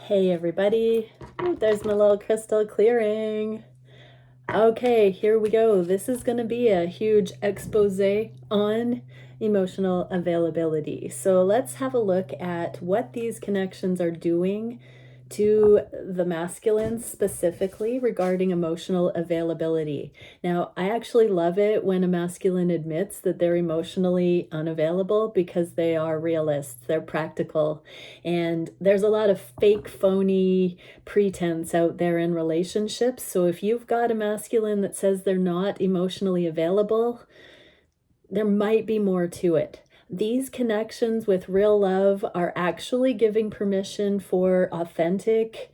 Hey everybody, ooh, there's my little crystal clearing. Okay, here we go. This is going to be a huge expose on emotional availability. So let's have a look at what these connections are doing to the masculines specifically regarding emotional availability. Now, I actually love it when a masculine admits that they're emotionally unavailable because they are realists, they're practical, and there's a lot of fake, phony pretense out there in relationships. So if you've got a masculine that says they're not emotionally available, there might be more to it. These connections with real love are actually giving permission for authentic,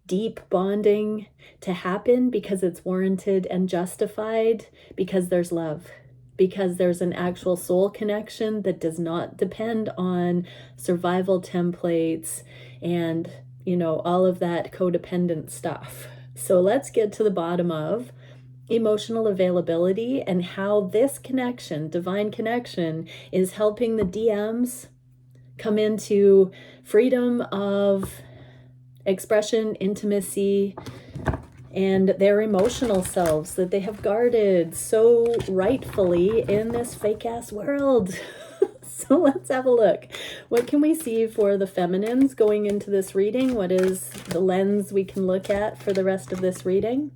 deep bonding to happen because it's warranted and justified, because there's love, because there's an actual soul connection that does not depend on survival templates and, all of that codependent stuff. So let's get to the bottom of emotional availability and how this connection, divine connection, is helping the DMs come into freedom of expression, intimacy, and their emotional selves that they have guarded so rightfully in this fake ass world. So let's have a look. What can we see for the feminines going into this reading? What is the lens we can look at for the rest of this reading?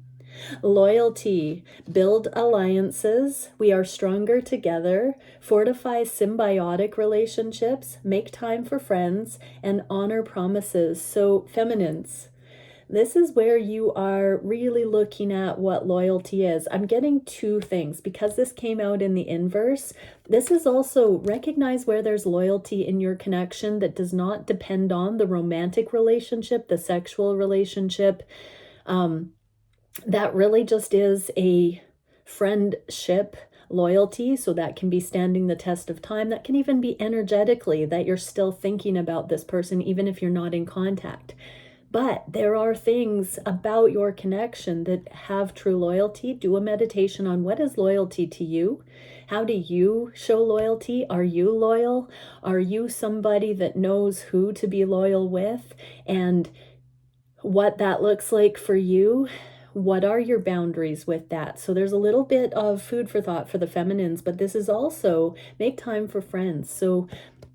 Loyalty, build alliances, we are stronger together, fortify symbiotic relationships, make time for friends, and honor promises. So, feminines, this is where you are really looking at what loyalty is. I'm getting two things because this came out in the inverse. This is also recognize where there's loyalty in your connection that does not depend on the romantic relationship, the sexual relationship. That really just is a friendship loyalty. So that can be standing the test of time. That can even be energetically that you're still thinking about this person, even if you're not in contact. But there are things about your connection that have true loyalty. Do a meditation on what is loyalty to you. How do you show loyalty? Are you loyal? Are you somebody that knows who to be loyal with and what that looks like for you? What are your boundaries with that? So there's a little bit of food for thought for the feminines, but this is also make time for friends. So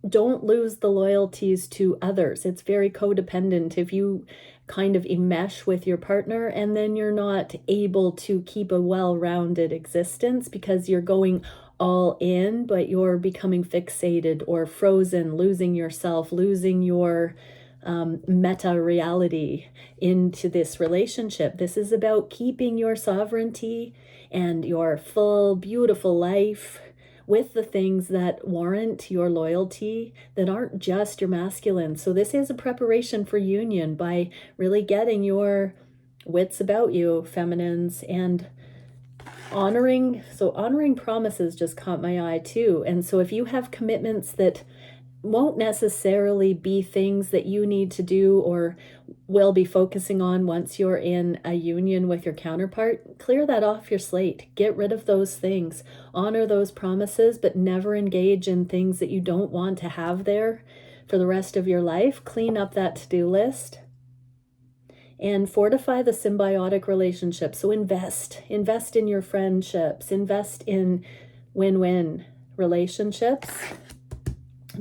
don't lose the loyalties to others. It's very codependent if you kind of enmesh with your partner and then you're not able to keep a well-rounded existence because you're going all in, but you're becoming fixated or frozen, losing yourself, losing your meta reality into this relationship. This is about keeping your sovereignty and your full, beautiful life with the things that warrant your loyalty, that aren't just your masculine. So this is a preparation for union by really getting your wits about you, feminines, and honoring promises just caught my eye too. And so if you have commitments that won't necessarily be things that you need to do or will be focusing on once you're in a union with your counterpart, clear that off your slate. Get rid of those things. Honor those promises, but never engage in things that you don't want to have there for the rest of your life. Clean up that to-do list and fortify the symbiotic relationship. So invest in your friendships, invest in win-win relationships.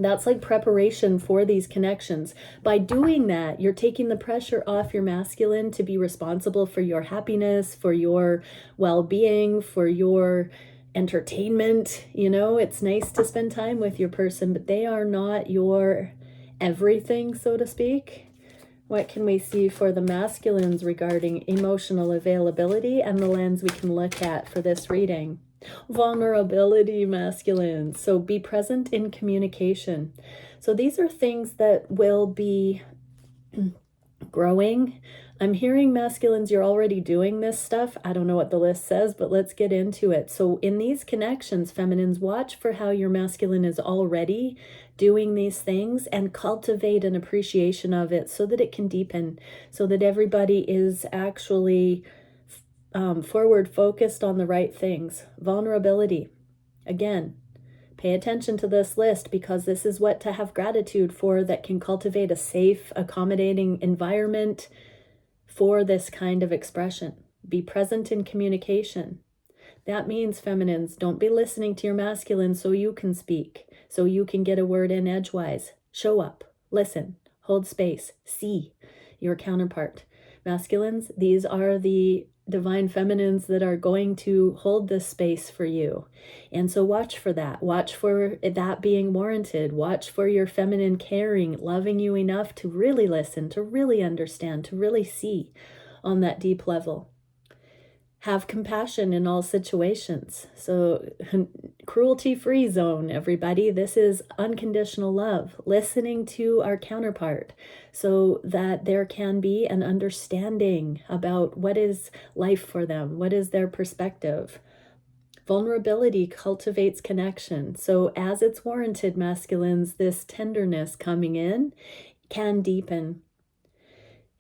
That's like preparation for these connections. By doing that, you're taking the pressure off your masculine to be responsible for your happiness, for your well-being, for your entertainment. It's nice to spend time with your person, but they are not your everything, so to speak. What can we see for the masculines regarding emotional availability and the lens we can look at for this reading? Vulnerability, masculine. So be present in communication. So these are things that will be growing. I'm hearing masculines, you're already doing this stuff. I don't know what the list says, but let's get into it. So in these connections, feminines, watch for how your masculine is already doing these things and cultivate an appreciation of it so that it can deepen, so that everybody is actually forward focused on the right things. Vulnerability. Again, Pay attention to this list, because this is what to have gratitude for, that can cultivate a safe, accommodating environment for this kind of expression. Be present in communication. That means, feminines, don't be listening to your masculine so you can speak, so you can get a word in edgewise. Show up, listen, hold space, see your counterpart. Masculines, these are the divine feminines that are going to hold this space for you. And so watch for that. Watch for that being warranted. Watch for your feminine caring, loving you enough to really listen, to really understand, to really see on that deep level. Have compassion in all situations. So cruelty-free zone, everybody. This is unconditional love, listening to our counterpart so that there can be an understanding about what is life for them, what is their perspective. Vulnerability cultivates connection. So as it's warranted, masculines, this tenderness coming in can deepen.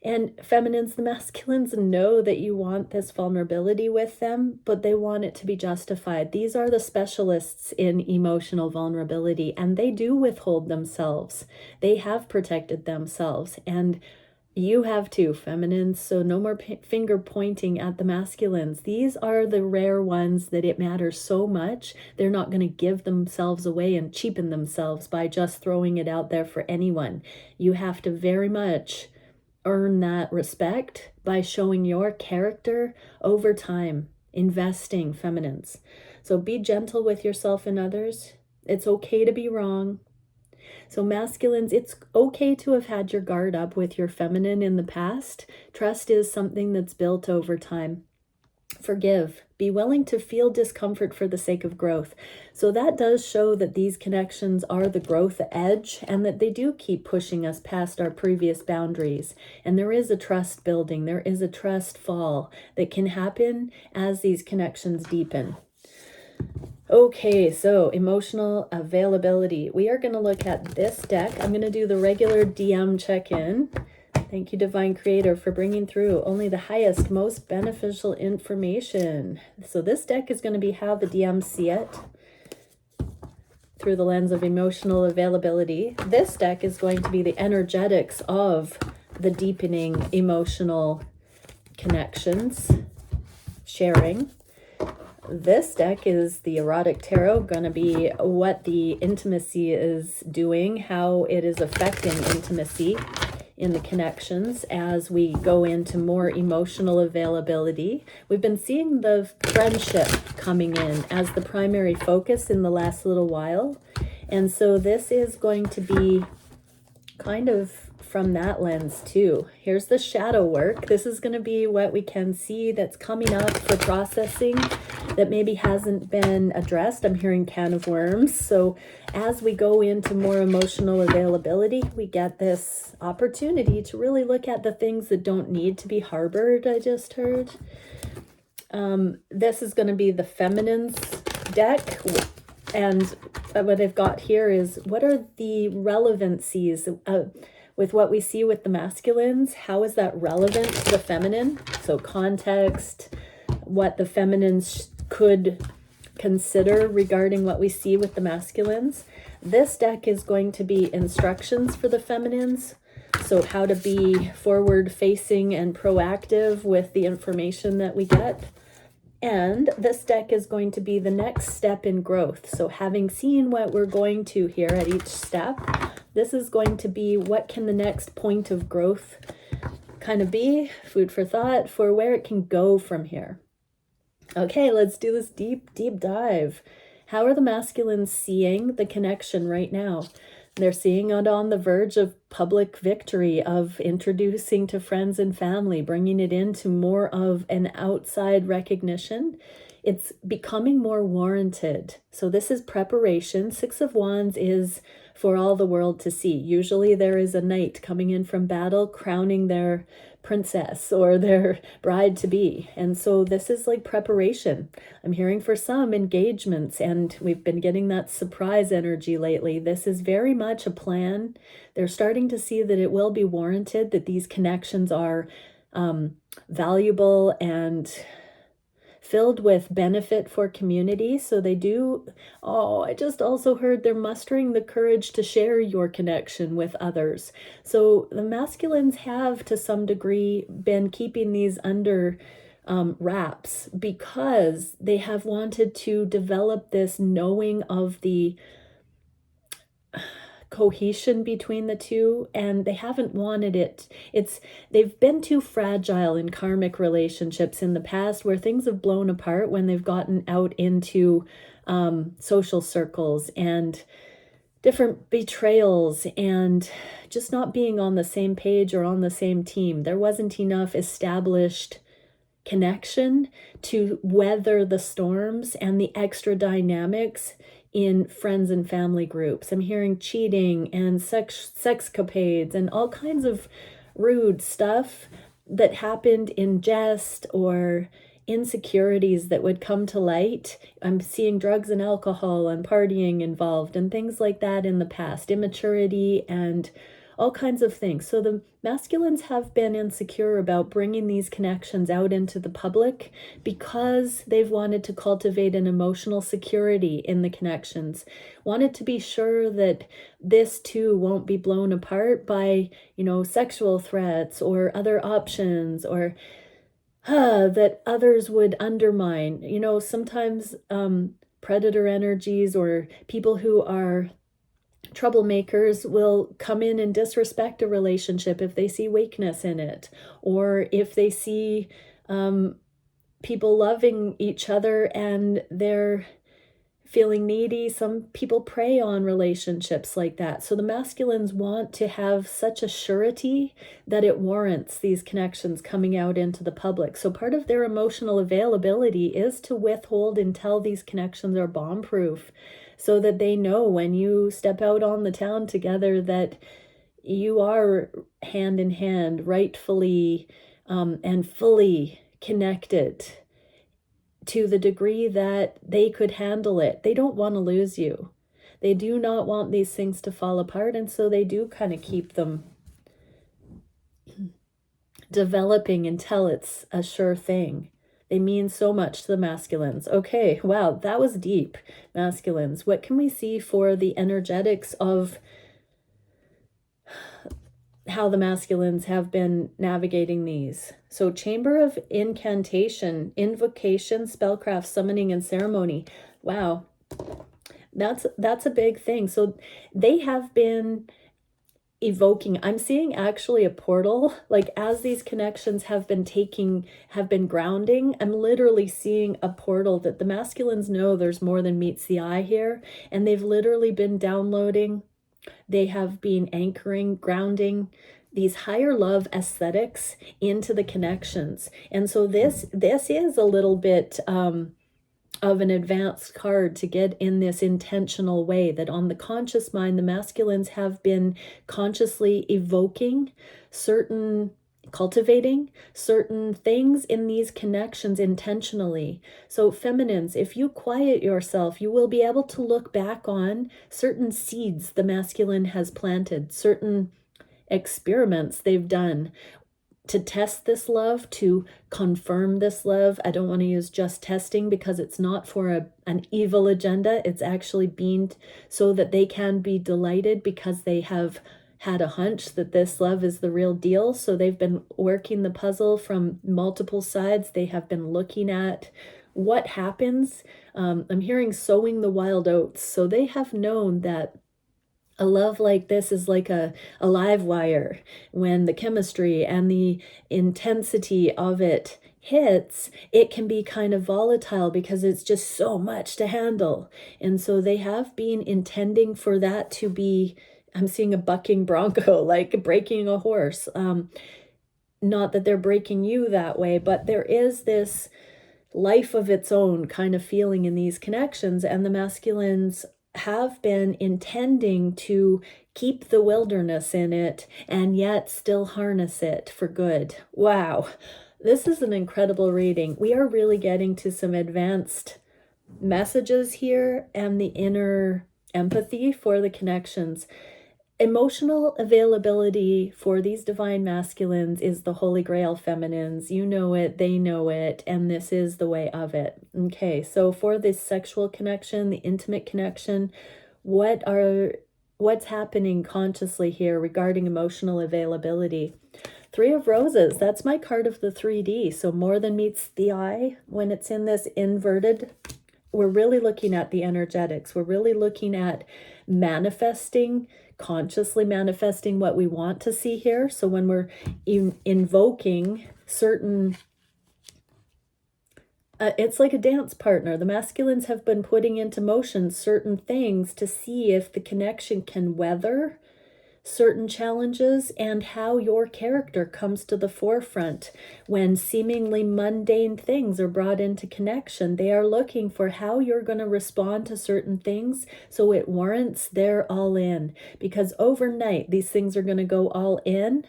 And feminines, the masculines know that you want this vulnerability with them, but they want it to be justified. These are the specialists in emotional vulnerability, and they do withhold themselves. They have protected themselves, and you have too, feminines. So no more finger pointing at the masculines. These are the rare ones that it matters so much. They're not going to give themselves away and cheapen themselves by just throwing it out there for anyone. You have to very much earn that respect by showing your character over time, investing, feminines. So be gentle with yourself and others. It's okay to be wrong. So masculines, it's okay to have had your guard up with your feminine in the past. Trust is something that's built over time. Forgive. Be willing to feel discomfort for the sake of growth. So that does show that these connections are the growth edge, and that they do keep pushing us past our previous boundaries. And there is a trust building. There is a trust fall that can happen as these connections deepen. Okay, so emotional availability. We are going to look at this deck. I'm going to do the regular DM check-in. Thank you, Divine Creator, for bringing through only the highest, most beneficial information. So this deck is going to be how the DMs see it through the lens of emotional availability. This deck is going to be the energetics of the deepening emotional connections, sharing. This deck is the Erotic Tarot, going to be what the intimacy is doing, how it is affecting intimacy in the connections as we go into more emotional availability. We've been seeing the friendship coming in as the primary focus in the last little while. And so this is going to be kind of from that lens too. Here's the shadow work. This is going to be what we can see that's coming up for processing that maybe hasn't been addressed. I'm hearing can of worms. So as we go into more emotional availability, we get this opportunity to really look at the things that don't need to be harbored, I just heard. This is going to be the feminine's deck. And what they've got here is, what are the relevancies with what we see with the masculines? How is that relevant to the feminine? So context, what the feminines could consider regarding what we see with the masculines. This deck is going to be instructions for the feminines. So how to be forward facing and proactive with the information that we get. And this deck is going to be the next step in growth. So having seen what we're going to here at each step, this is going to be what can the next point of growth kind of be, food for thought for where it can go from here. Okay, let's do this deep dive. How are the masculines seeing the connection right now? They're seeing it on the verge of public victory, of introducing to friends and family, bringing it into more of an outside recognition. It's becoming more warranted. So this is preparation. Six of Wands is for all the world to see. Usually there is a knight coming in from battle, crowning their princess or their bride-to-be. And so this is like preparation. I'm hearing for some engagements, and we've been getting that surprise energy lately. This is very much a plan. They're starting to see that it will be warranted, that these connections are valuable and filled with benefit for community. So they do, oh, I just also heard they're mustering the courage to share your connection with others. So the masculines have, to some degree, been keeping these under wraps because they have wanted to develop this knowing of the cohesion between the two, and they haven't wanted they've been too fragile in karmic relationships in the past, where things have blown apart when they've gotten out into social circles and different betrayals and just not being on the same page or on the same team. There wasn't enough established connection to weather the storms and the extra dynamics in friends and family groups. I'm hearing cheating and sexcapades and all kinds of rude stuff that happened in jest, or insecurities that would come to light. I'm seeing drugs and alcohol and partying involved and things like that in the past, immaturity and all kinds of things. So the masculines have been insecure about bringing these connections out into the public because they've wanted to cultivate an emotional security in the connections, wanted to be sure that this too won't be blown apart by, sexual threats or other options, or that others would undermine. Sometimes predator energies or people who are troublemakers will come in and disrespect a relationship if they see weakness in it, or if they see people loving each other and they're feeling needy. Some people prey on relationships like that. So the masculines want to have such a surety that it warrants these connections coming out into the public. So part of their emotional availability is to withhold until these connections are bomb-proof, so that they know when you step out on the town together that you are hand in hand, rightfully and fully connected to the degree that they could handle it. They don't want to lose you. They do not want these things to fall apart, and so they do kind of keep them developing until it's a sure thing. They mean so much to the masculines. Okay, wow, that was deep, masculines. What can we see for the energetics of how the masculines have been navigating these? So Chamber of Incantation, Invocation, Spellcraft, Summoning, and Ceremony. Wow, that's a big thing. So they have been evoking, I'm seeing actually a portal, like as these connections have been grounding, I'm literally seeing a portal that the masculines know there's more than meets the eye here, and they've literally been downloading, they have been anchoring, grounding these higher love aesthetics into the connections. And so this is a little bit of an advanced card to get in this intentional way, that on the conscious mind, the masculines have been consciously cultivating certain things in these connections intentionally. So feminines, if you quiet yourself, you will be able to look back on certain seeds the masculine has planted, certain experiments they've done to test this love, to confirm this love. I don't want to use just testing because it's not for an evil agenda. It's actually been so that they can be delighted because they have had a hunch that this love is the real deal. So they've been working the puzzle from multiple sides. They have been looking at what happens. I'm hearing sowing the wild oats. So they have known that a love like this is like a live wire. When the chemistry and the intensity of it hits, it can be kind of volatile because it's just so much to handle. And so they have been intending for that to be, I'm seeing a bucking bronco, like breaking a horse. Not that they're breaking you that way, but there is this life of its own kind of feeling in these connections, and the masculines have been intending to keep the wilderness in it and yet still harness it for good. Wow, this is an incredible reading. We are really getting to some advanced messages here and the inner empathy for the connections. Emotional availability for these divine masculines is the holy grail feminines. You know it, they know it, and this is the way of it. Okay, so for this sexual connection, the intimate connection, what's happening consciously here regarding emotional availability? Three of Roses, that's my card of the 3D. So more than meets the eye when it's in this inverted. We're really looking at the energetics. We're really looking at manifesting, consciously manifesting what we want to see here. So when we're invoking certain, it's like a dance partner. The masculines have been putting into motion certain things to see if the connection can weather certain challenges and how your character comes to the forefront when seemingly mundane things are brought into connection. They are looking for how you're going to respond to certain things so it warrants their all in, because overnight these things are going to go all in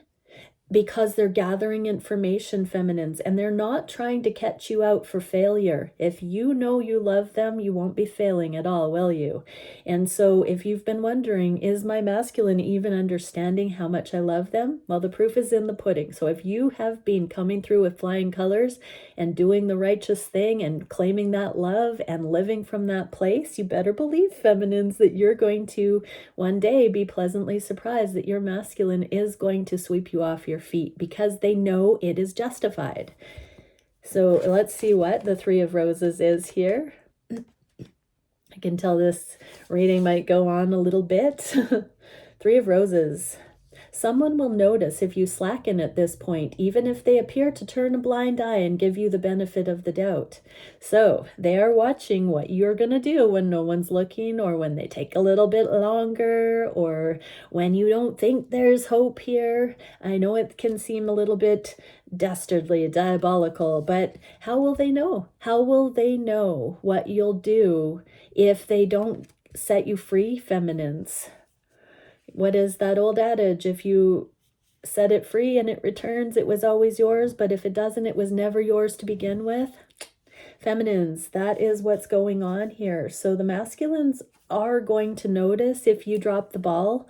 because they're gathering information, feminines, and they're not trying to catch you out for failure. If you know you love them, you won't be failing at all, will you? And so if you've been wondering, is my masculine even understanding how much I love them? Well, the proof is in the pudding. So if you have been coming through with flying colors and doing the righteous thing and claiming that love and living from that place, you better believe, feminines, that you're going to one day be pleasantly surprised that your masculine is going to sweep you off your feet because they know it is justified. So let's see what the Three of Roses is here. I can tell this reading might go on a little bit. Three of Roses. Someone will notice if you slacken at this point, even if they appear to turn a blind eye and give you the benefit of the doubt. So they are watching what you're going to do when no one's looking, or when they take a little bit longer, or when you don't think there's hope here. I know it can seem a little bit dastardly, diabolical, but how will they know? How will they know what you'll do if they don't set you free, feminines? What is that old adage? If you set it free and it returns, it was always yours, but if it doesn't, it was never yours to begin with. Feminines, that is what's going on here. So the masculines are going to notice if you drop the ball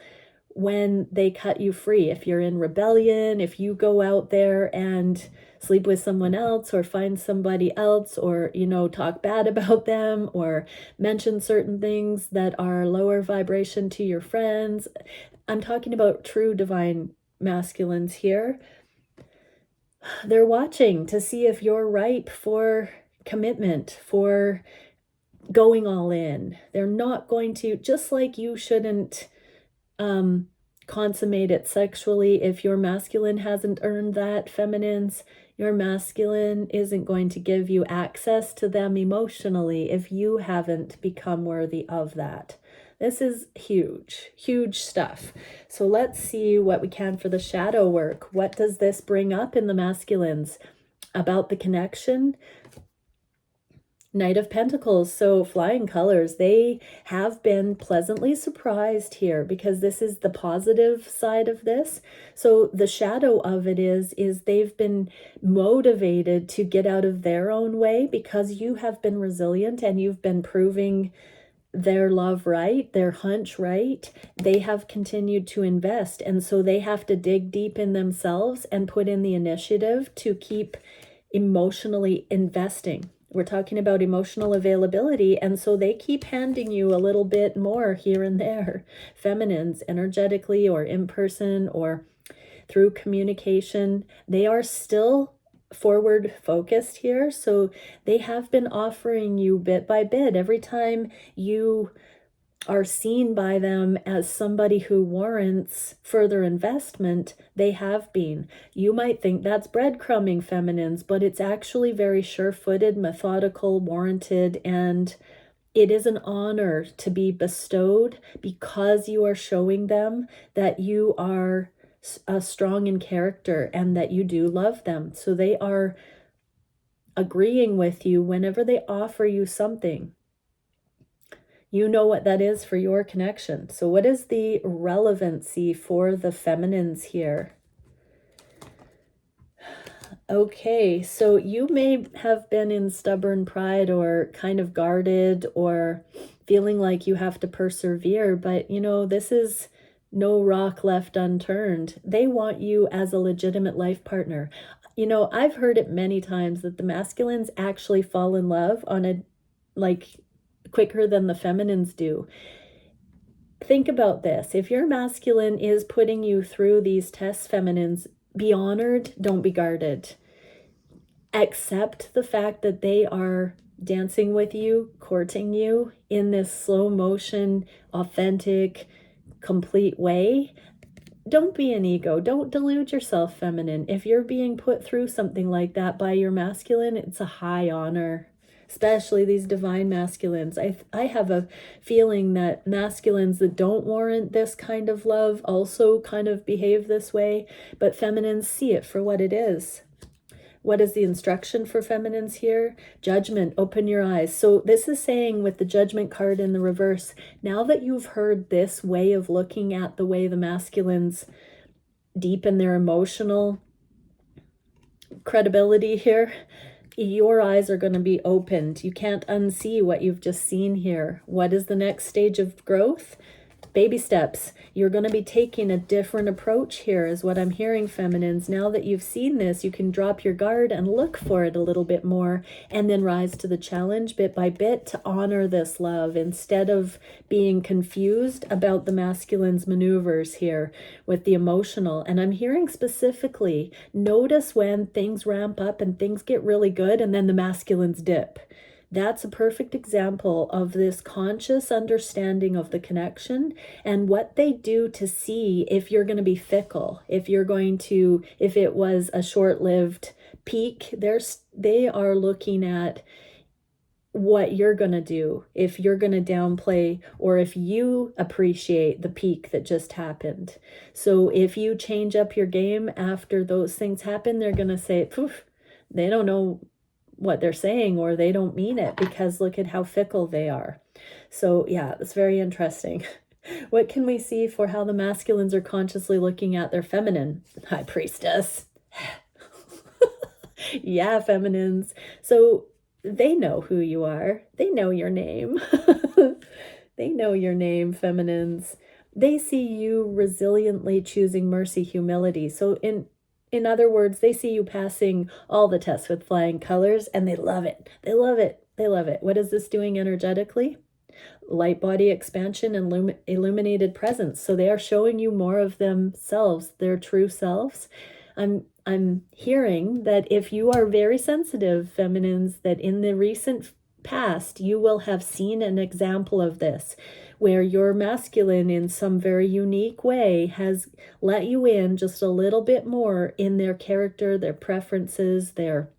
when they cut you free. If you're in rebellion, if you go out there and sleep with someone else, or find somebody else, or, talk bad about them, or mention certain things that are lower vibration to your friends. I'm talking about true divine masculines here. They're watching to see if you're ripe for commitment, for going all in. They're not going to, just like you shouldn't consummate it sexually if your masculine hasn't earned that, feminines. Your masculine isn't going to give you access to them emotionally if you haven't become worthy of that. This is huge, huge stuff. So let's see what we can for the shadow work. What does this bring up in the masculines about the connection? Knight of Pentacles, so flying colors, they have been pleasantly surprised here because this is the positive side of this. So the shadow of it is they've been motivated to get out of their own way because you have been resilient and you've been proving their love right, their hunch right. They have continued to invest, and so they have to dig deep in themselves and put in the initiative to keep emotionally investing. We're talking about emotional availability, and so they keep handing you a little bit more here and there. Feminines, energetically or in person or through communication, they are still forward focused here. So they have been offering you bit by bit. Every time you are seen by them as somebody who warrants further investment, they have been. You might think that's breadcrumbing, feminines, but it's actually very sure-footed, methodical, warranted, and it is an honor to be bestowed because you are showing them that you are strong in character and that you do love them. So they are agreeing with you whenever they offer you something. You know what that is for your connection. So what is the relevancy for the feminines here? Okay, so you may have been in stubborn pride or kind of guarded or feeling like you have to persevere, but this is No rock left unturned. They want you as a legitimate life partner. You know, I've heard it many times that the masculines actually fall in love on a, like, quicker than the feminines do. Think about this. If your masculine is putting you through these tests, feminines, be honored, don't be guarded. Accept the fact that they are dancing with you, courting you in this slow motion, authentic, complete way. Don't be an ego. Don't delude yourself, feminine. If you're being put through something like that by your masculine, it's a high honor. Especially these divine masculines. I have a feeling that masculines that don't warrant this kind of love also kind of behave this way, but feminines see it for what it is. What is the instruction for feminines here? Judgment, open your eyes. So this is saying, with the Judgment card in the reverse, now that you've heard this way of looking at the way the masculines deepen their emotional credibility here, your eyes are going to be opened. You can't unsee what you've just seen here. What is the next stage of growth? Baby steps. You're going to be taking a different approach here, is what I'm hearing, feminines. Now that you've seen this, you can drop your guard and look for it a little bit more, and then rise to the challenge bit by bit to honor this love instead of being confused about the masculine's maneuvers here with the emotional. And I'm hearing specifically, notice when things ramp up and things get really good and then the masculines dip. That's a perfect example of this conscious understanding of the connection and what they do to see if you're going to be fickle, if it was a short-lived peak. They are looking at what you're going to do, if you're going to downplay or if you appreciate the peak that just happened. So if you change up your game after those things happen, they're going to say, poof, they don't know what they're saying, or they don't mean it, because look at how fickle they are. So yeah, it's very interesting. What can we see for how the masculines are consciously looking at their feminine? High Priestess. Yeah, feminines. So they know who you are. They know your name. They know your name, feminines. They see you resiliently choosing mercy, humility. So in other words, they see you passing all the tests with flying colors, and they love it. They love it. They love it. What is this doing energetically? Light body expansion and illuminated presence. So they are showing you more of themselves, their true selves. I'm hearing that if you are very sensitive, feminines, that in the recent past, you will have seen an example of this, where your masculine in some very unique way has let you in just a little bit more in their character, their preferences, their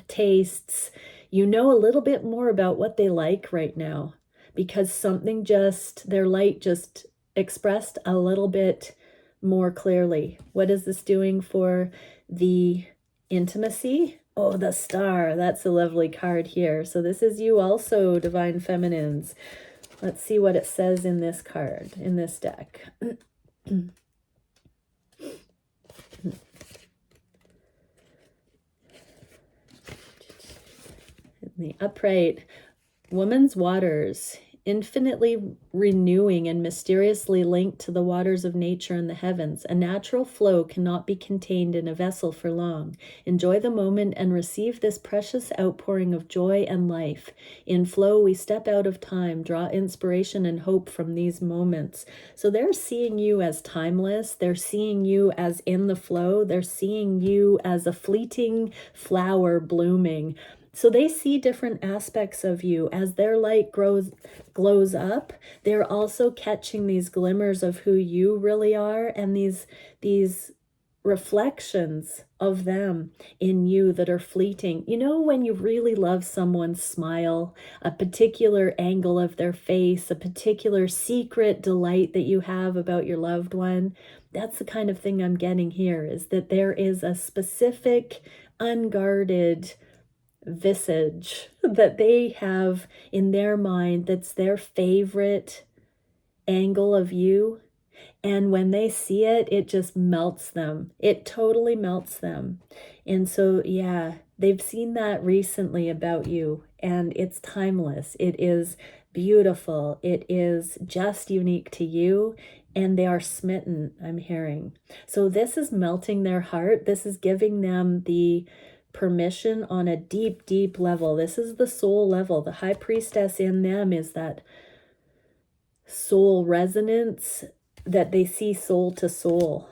tastes. You know a little bit more about what they like right now, because their light just expressed a little bit more clearly. What is this doing for the intimacy? Oh, the Star. That's a lovely card here. So this is you also, divine feminines. Let's see what it says in this card, in this deck. The upright, woman's waters, infinitely renewing and mysteriously linked to the waters of nature and the heavens. A natural flow cannot be contained in a vessel for long. Enjoy the moment and receive this precious outpouring of joy and life. In flow, we step out of time, draw inspiration and hope from these moments. So they're seeing you as timeless. They're seeing you as in the flow. They're seeing you as a fleeting flower blooming. So they see different aspects of you. As their light glows up, they're also catching these glimmers of who you really are, and these reflections of them in you that are fleeting. You know, when you really love someone's smile, a particular angle of their face, a particular secret delight that you have about your loved one, that's the kind of thing I'm getting here, is that there is a specific, unguarded visage that they have in their mind that's their favorite angle of you. And when they see it, it just melts them. It totally melts them. And so, yeah, they've seen that recently about you, and it's timeless. It is beautiful. It is just unique to you. and they are smitten, I'm hearing. So this is melting their heart. This is giving them the permission on a deep, deep level. This is the soul level. The high priestess in them is that soul resonance, that they see soul to soul.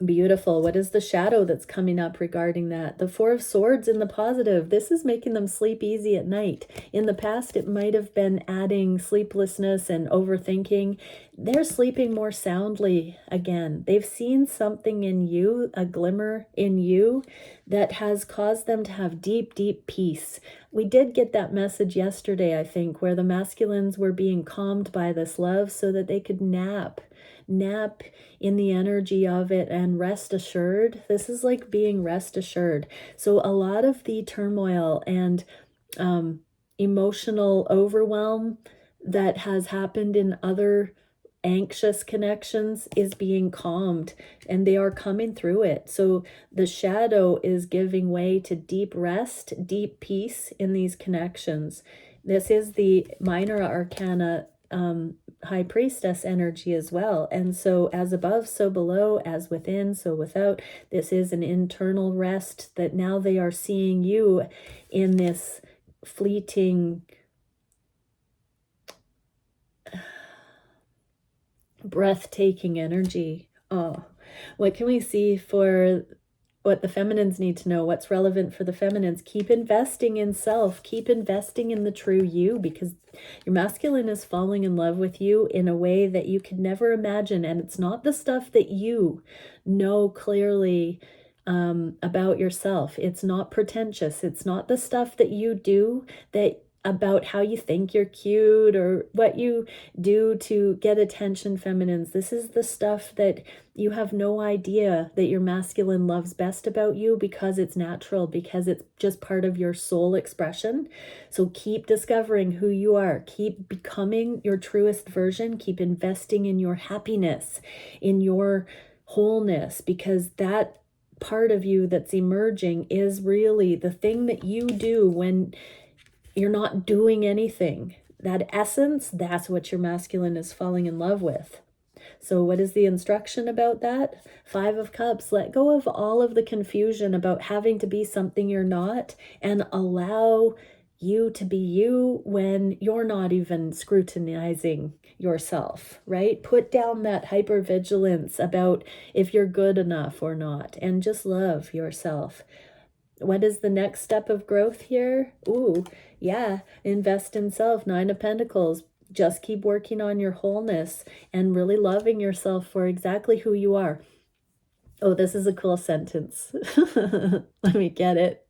Beautiful. What is the shadow that's coming up regarding that? The Four of Swords in the positive. This is making them sleep easy at night. In the past, it might have been adding sleeplessness and overthinking. They're sleeping more soundly again. They've seen something in you, a glimmer in you, that has caused them to have deep, deep peace. We did get that message yesterday, I think, where the masculines were being calmed by this love so that they could nap in the energy of it and rest assured. This is like being rest assured. So a lot of the turmoil and emotional overwhelm that has happened in other anxious connections is being calmed, and they are coming through it. So the shadow is giving way to deep rest, deep peace in these connections. This is the minor arcana high priestess energy as well. And so as above, so below, as within, so without. This is an internal rest that now they are seeing you in this fleeting, breathtaking energy. Oh, what can we see for what the feminines need to know? What's relevant for the feminines? Keep investing in self. Keep investing in the true you, because your masculine is falling in love with you in a way that you could never imagine. And it's not the stuff that you know clearly about yourself. It's not pretentious. It's not the stuff that you do that about how you think you're cute or what you do to get attention, feminines. This is the stuff that you have no idea that your masculine loves best about you, because it's natural, because it's just part of your soul expression. So keep discovering who you are. Keep becoming your truest version. Keep investing in your happiness, in your wholeness, because that part of you that's emerging is really the thing that you do when you're not doing anything. That essence, that's what your masculine is falling in love with. So what is the instruction about that? 5 of Cups. Let go of all of the confusion about having to be something you're not, and allow you to be you when you're not even scrutinizing yourself, right? Put down that hypervigilance about if you're good enough or not, and just love yourself. What is the next step of growth here? Ooh, yeah, invest in self. 9 of Pentacles. Just keep working on your wholeness and really loving yourself for exactly who you are. Oh, this is a cool sentence. Let me get it.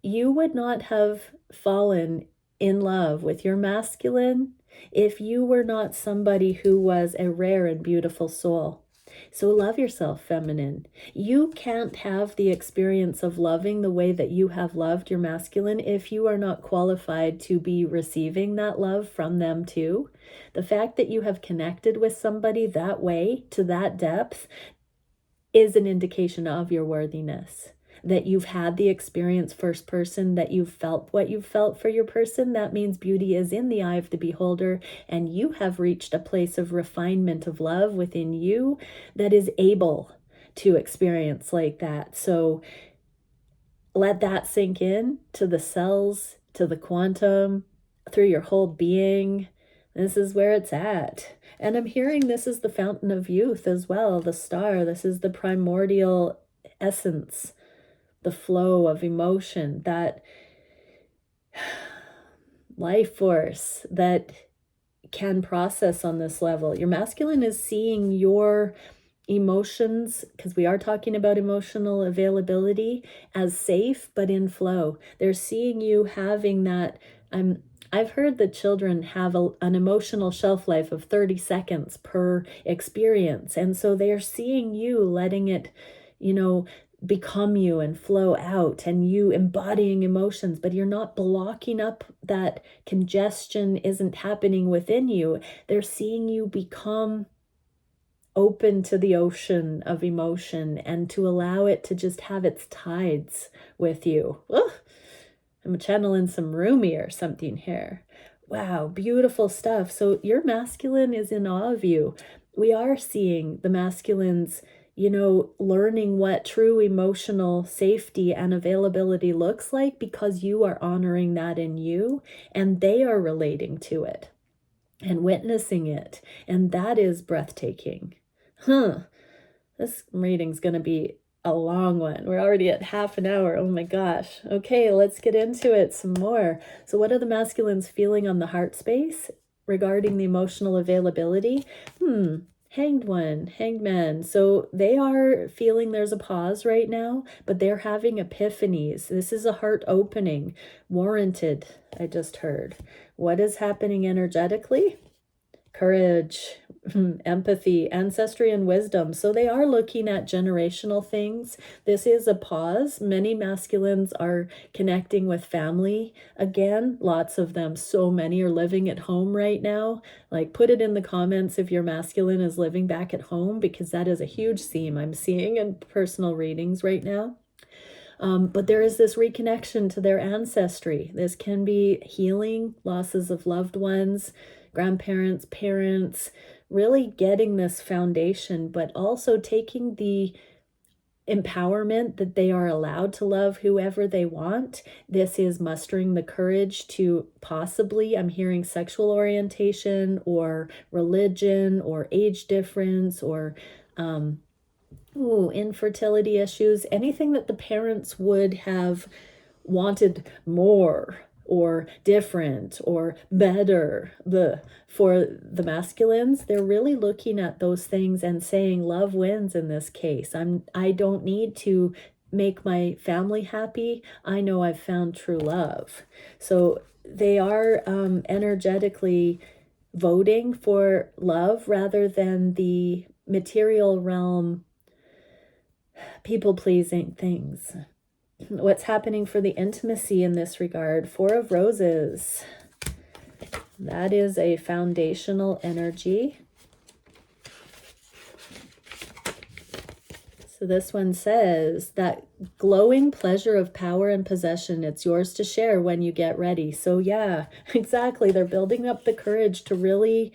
You would not have fallen in love with your masculine if you were not somebody who was a rare and beautiful soul. So love yourself, feminine. You can't have the experience of loving the way that you have loved your masculine if you are not qualified to be receiving that love from them too. The fact that you have connected with somebody that way, to that depth, is an indication of your worthiness. That you've had the experience first person, that you've felt what you've felt for your person. That means beauty is in the eye of the beholder, and you have reached a place of refinement of love within you that is able to experience like that. So let that sink in to the cells, to the quantum, through your whole being. This is where it's at. And I'm hearing this is the fountain of youth as well, the star. This is the primordial essence, the flow of emotion, that life force that can process on this level. Your masculine is seeing your emotions, because we are talking about emotional availability, as safe but in flow. They're seeing you having that. I've heard that children have an emotional shelf life of 30 seconds per experience. And so they're seeing you letting it, become you and flow out, and you embodying emotions, but you're not blocking up. That congestion isn't happening within you. They're seeing you become open to the ocean of emotion and to allow it to just have its tides with you. Ugh, I'm channeling some Rumi or something here. Wow, beautiful stuff. So your masculine is in awe of you. We are seeing the masculines, learning what true emotional safety and availability looks like because you are honoring that in you, and they are relating to it and witnessing it. And that is breathtaking. This reading's going to be a long one. We're already at half an hour. Oh my gosh. Okay, let's get into it some more. So what are the masculines feeling on the heart space regarding the emotional availability? Hanged one, hanged man. So they are feeling there's a pause right now, but they're having epiphanies. This is a heart opening, warranted, I just heard. What is happening energetically? Courage, empathy, ancestry, and wisdom. So they are looking at generational things. This is a pause. Many masculines are connecting with family again. Lots of them. So many are living at home right now. Like, put it in the comments if your masculine is living back at home, because that is a huge theme I'm seeing in personal readings right now. But there is this reconnection to their ancestry. This can be healing, losses of loved ones, grandparents, parents, really getting this foundation, but also taking the empowerment that they are allowed to love whoever they want. This is mustering the courage to possibly, I'm hearing sexual orientation or religion or age difference or infertility issues, anything that the parents would have wanted more or different or better. For the masculines, they're really looking at those things and saying love wins in this case. I don't need to make my family happy. I know I've found true love. So they are energetically voting for love rather than the material realm people-pleasing things. What's happening for the intimacy in this regard? Four of Roses. That is a foundational energy. So this one says that glowing pleasure of power and possession, it's yours to share when you get ready. So yeah, exactly. They're building up the courage to really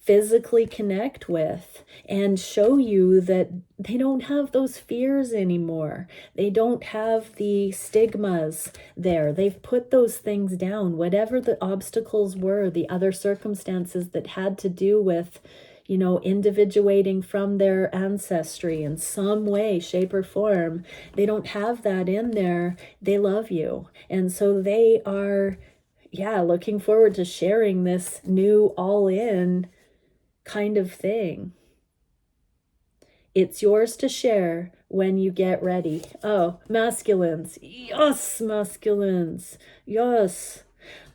physically connect with and show you that they don't have those fears anymore. They don't have the stigmas there. They've put those things down. Whatever the obstacles were, the other circumstances that had to do with, individuating from their ancestry in some way, shape, or form, they don't have that in there. They love you. And so they are looking forward to sharing this new all-in kind of thing. It's yours to share when you get ready. Oh, masculines. Yes, masculines. Yes.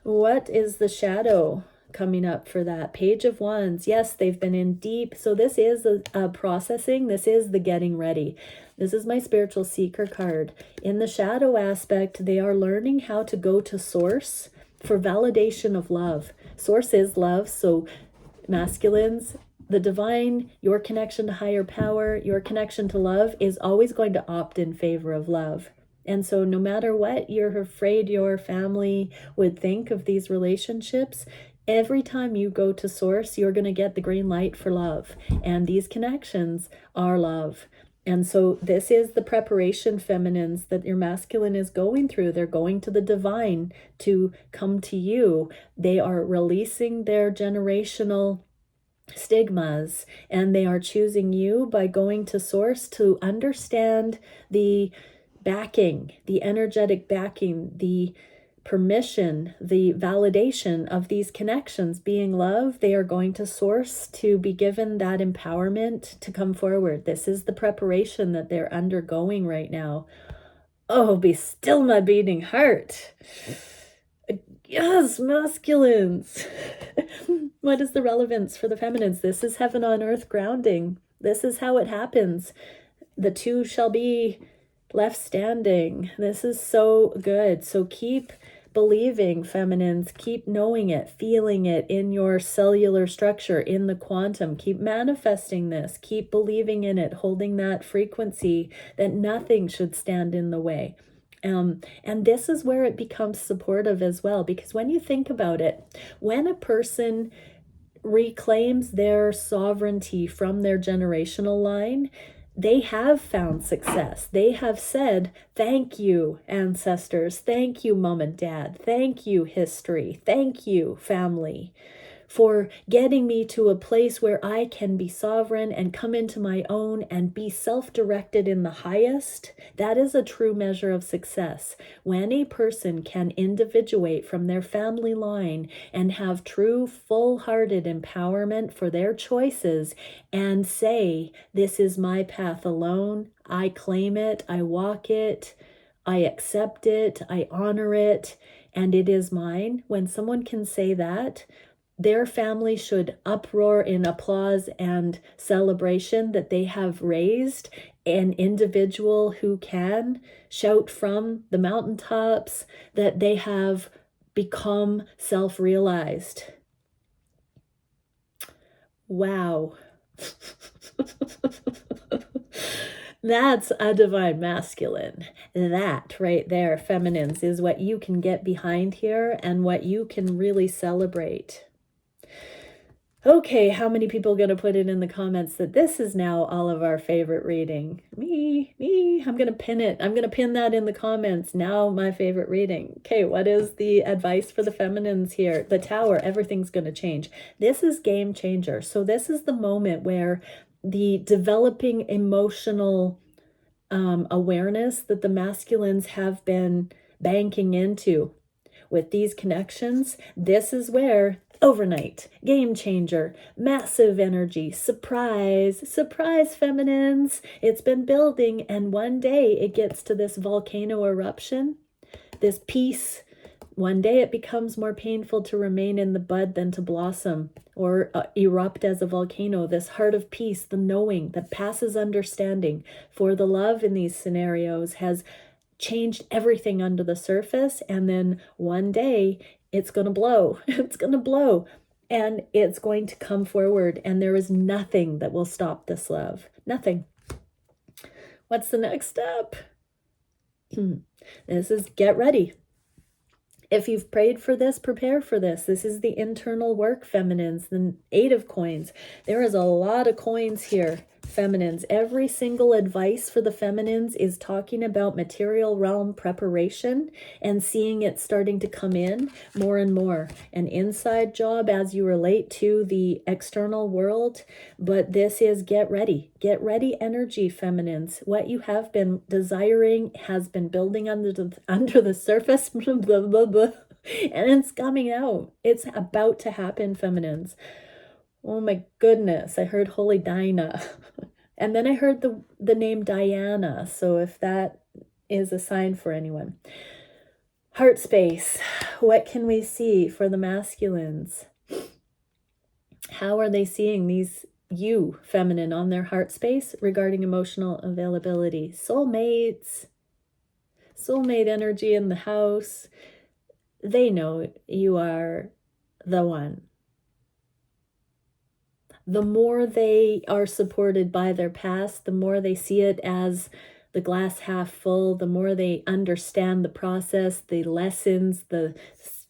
What is the shadow coming up for that? Page of Wands. Yes, they've been in deep. So this is a processing. This is the getting ready. This is my spiritual seeker card. In the shadow aspect, they are learning how to go to source for validation of love. Source is love. So masculines, the divine, your connection to higher power, your connection to love is always going to opt in favor of love. And so no matter what you're afraid your family would think of these relationships, every time you go to source, you're going to get the green light for love. And these connections are love. And so this is the preparation, feminines, that your masculine is going through. They're going to the divine to come to you. They are releasing their generational stigmas, and they are choosing you by going to source to understand the backing, the energetic backing, the permission, the validation of these connections being love. They are going to source to be given that empowerment to come forward. This is the preparation that they're undergoing right now. Oh, be still my beating heart. Yes, masculines. What is the relevance for the feminines? This is heaven on earth grounding. This is how it happens. The two shall be left standing. This is so good. So keep believing, feminines. Keep knowing it, feeling it in your cellular structure, in the quantum. Keep manifesting this. Keep believing in it, holding that frequency that nothing should stand in the way. And this is where it becomes supportive as well, because when you think about it, when a person reclaims their sovereignty from their generational line, they have found success. They have said, thank you, ancestors. Thank you, mom and dad. Thank you, history. Thank you, family, for getting me to a place where I can be sovereign and come into my own and be self-directed in the highest. That is a true measure of success. When a person can individuate from their family line and have true full-hearted empowerment for their choices and say, this is my path alone, I claim it, I walk it, I accept it, I honor it, and it is mine. When someone can say that, their family should uproar in applause and celebration that they have raised an individual who can shout from the mountaintops that they have become self-realized. Wow. That's a divine masculine. That right there, feminines, is what you can get behind here and what you can really celebrate. Okay, how many people are going to put it in the comments that this is now all of our favorite reading? Me, I'm going to pin it. I'm going to pin that in the comments. Now my favorite reading. Okay, what is the advice for the feminines here? The Tower, everything's going to change. This is game changer. So this is the moment where the developing emotional awareness that the masculines have been banking into with these connections, this is where overnight, game changer, massive energy, surprise feminines. It's been building, and one day it gets to this volcano eruption, this peace. One day it becomes more painful to remain in the bud than to blossom or erupt as a volcano. This heart of peace, the knowing that passes understanding for the love in these scenarios, has changed everything under the surface. And then one day it's going to blow. It's going to blow. And it's going to come forward. And there is nothing that will stop this love. Nothing. What's the next step? This is get ready. If you've prayed for this, prepare for this. This is the internal work, feminines. The 8 of coins. There is a lot of coins here, feminines. Every single advice for the feminines is talking about material realm preparation and seeing it starting to come in more and more. An inside job as you relate to the external world, but this is get ready. Get ready energy, feminines. What you have been desiring has been building under the surface, and it's coming out. It's about to happen, feminines. Oh my goodness, I heard Holy Dinah. And then I heard the name Diana. So if that is a sign for anyone. Heart space. What can we see for the masculines? How are they seeing these, you, feminine, on their heart space regarding emotional availability? Soulmates. Soulmate energy in the house. They know you are the one. The more they are supported by their past, the more they see it as the glass half full, the more they understand the process, the lessons, the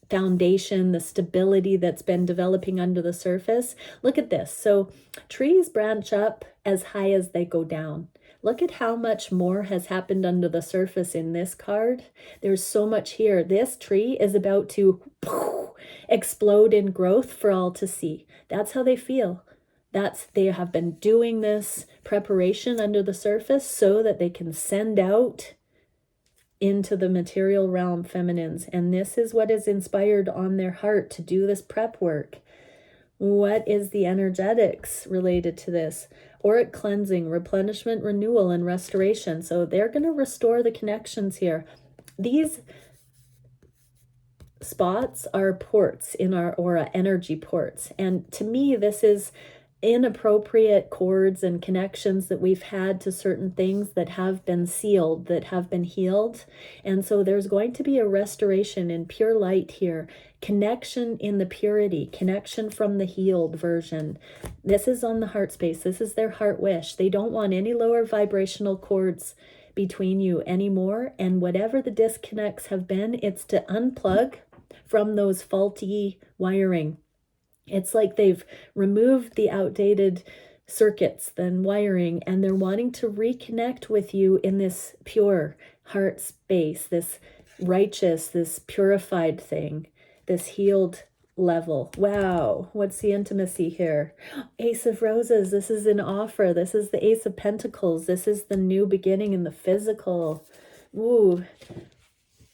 foundation, the stability that's been developing under the surface. Look at this. So trees branch up as high as they go down. Look at how much more has happened under the surface in this card. There's so much here. This tree is about to explode in growth for all to see. That's how they feel. They have been doing this preparation under the surface so that they can send out into the material realm, feminines. And this is what is inspired on their heart to do this prep work. What is the energetics related to this? Auric cleansing, replenishment, renewal, and restoration. So they're going to restore the connections here. These spots are ports in our aura, energy ports. And to me, this is inappropriate cords and connections that we've had to certain things that have been sealed, that have been healed. And so there's going to be a restoration in pure light here, connection in the purity, connection from the healed version. This is on the heart space. This is their heart wish. They don't want any lower vibrational cords between you anymore. And whatever the disconnects have been, it's to unplug from those faulty wiring. It's like they've removed the outdated circuits, then wiring, and they're wanting to reconnect with you in this pure heart space, this righteous, this purified thing, this healed level. Wow, what's the intimacy here? Ace of Roses, this is an offer. This is the Ace of Pentacles. This is the new beginning in the physical. Ooh.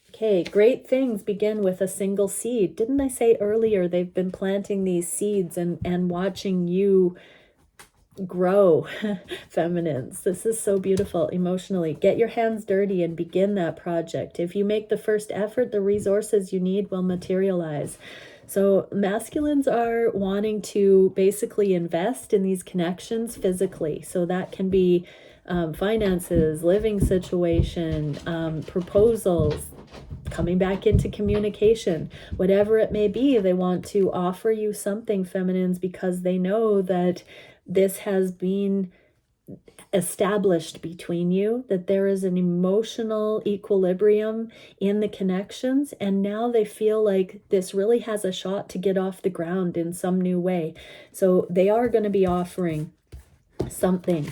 Okay, great things begin with a single seed. Didn't I say earlier they've been planting these seeds and watching you grow, feminines? This is so beautiful emotionally. Get your hands dirty and begin that project. If you make the first effort, the resources you need will materialize. So masculines are wanting to basically invest in these connections physically. So that can be finances, living situation, proposals, coming back into communication, whatever it may be. They want to offer you something, feminines, because they know that this has been established between you, that there is an emotional equilibrium in the connections, and now they feel like this really has a shot to get off the ground in some new way. So they are going to be offering something,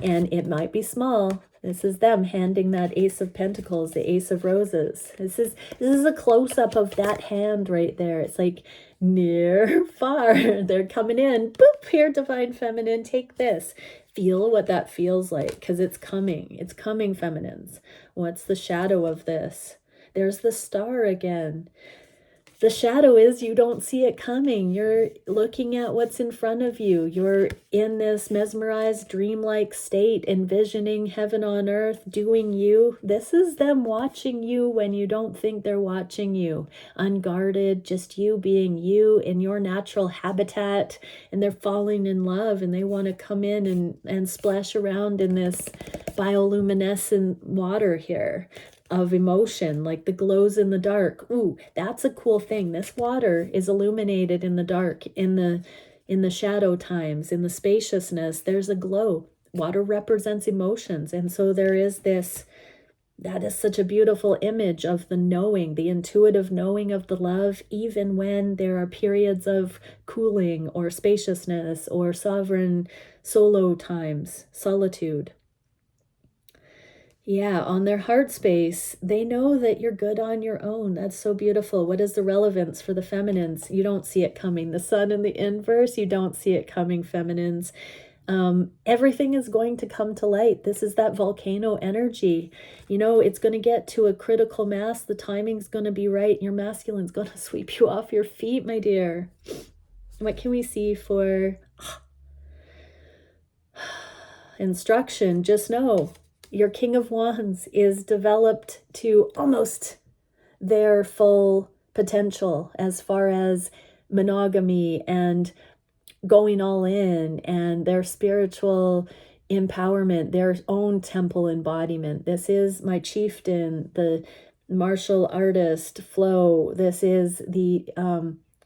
and it might be small. This is them handing that Ace of Pentacles, the Ace of Roses. This is a close-up of that hand right there. It's like near, far. They're coming in. Boop, here, Divine Feminine, take this. Feel what that feels like, because it's coming. It's coming, feminines. What's the shadow of this? There's the Star again. The shadow is you don't see it coming. You're looking at what's in front of you. You're in this mesmerized, dreamlike state, envisioning heaven on earth, doing you. This is them watching you when you don't think they're watching you. Unguarded, just you being you in your natural habitat. And they're falling in love, and they want to come in and splash around in this bioluminescent water here of emotion, like the glows in the dark. Ooh, that's a cool thing. This water is illuminated in the dark, in the shadow times, in the spaciousness. There's a glow. Water represents emotions, and so there is this. That is such a beautiful image of the knowing, the intuitive knowing of the love, even when there are periods of cooling or spaciousness or sovereign solo times, solitude. Yeah, on their heart space, they know that you're good on your own. That's so beautiful. What is the relevance for the feminines? You don't see it coming. The sun in the inverse, you don't see it coming, feminines. Everything is going to come to light. This is that volcano energy. You know, it's going to get to a critical mass. The timing's going to be right. Your masculine's going to sweep you off your feet, my dear. What can we see for instruction? Just know your King of Wands is developed to almost their full potential as far as monogamy and going all in, and their spiritual empowerment, their own temple embodiment. This is my chieftain, the martial artist flow. This is the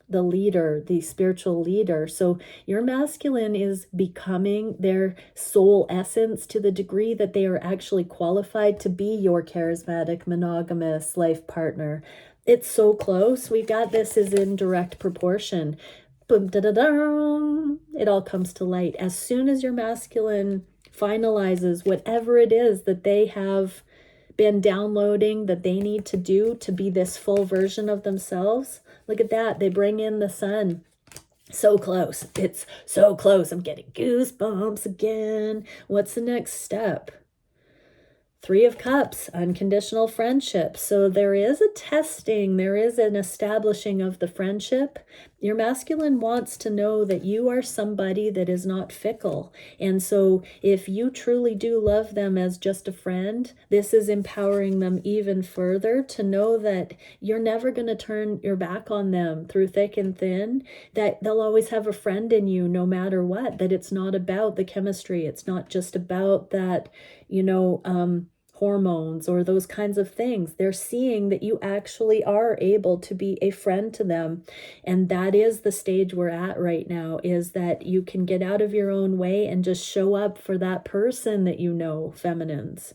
leader, the spiritual leader. So your masculine is becoming their soul essence to the degree that they are actually qualified to be your charismatic, monogamous life partner. It's so close. We've got this is in direct proportion. Boom, da, da, da. It all comes to light. As soon as your masculine finalizes whatever it is that they have been downloading that they need to do to be this full version of themselves, look at that. They bring in the sun. So close. It's so close. I'm getting goosebumps again. What's the next step? Three of Cups, unconditional friendship. So there is a testing, there is an establishing of the friendship. Your masculine wants to know that you are somebody that is not fickle. And so if you truly do love them as just a friend, this is empowering them even further to know that you're never going to turn your back on them through thick and thin, that they'll always have a friend in you no matter what, that it's not about the chemistry. It's not just about that, hormones or those kinds of things. They're seeing that you actually are able to be a friend to them. And that is the stage we're at right now, is that you can get out of your own way and just show up for that person that you know, feminines.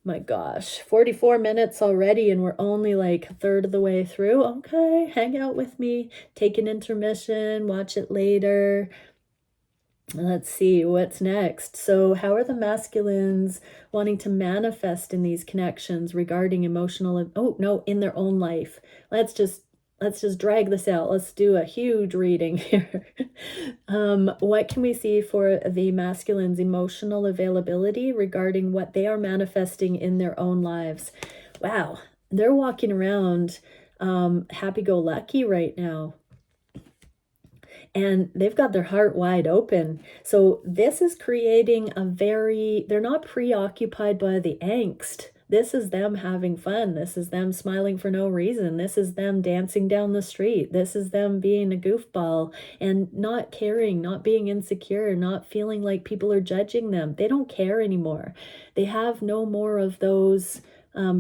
My gosh, 44 minutes already, and we're only like a third of the way through. Okay, hang out with me, take an intermission, watch it later. Let's see what's next. So, how are the masculines wanting to manifest in these connections regarding emotional, oh no, in their own life? Let's just drag this out. Let's do a huge reading here. What can we see for the masculines' emotional availability regarding what they are manifesting in their own lives? Wow, they're walking around happy-go-lucky right now. And they've got their heart wide open. So this is creating they're not preoccupied by the angst. This is them having fun. This is them smiling for no reason. This is them dancing down the street. This is them being a goofball and not caring, not being insecure, not feeling like people are judging them. They don't care anymore. They have no more of those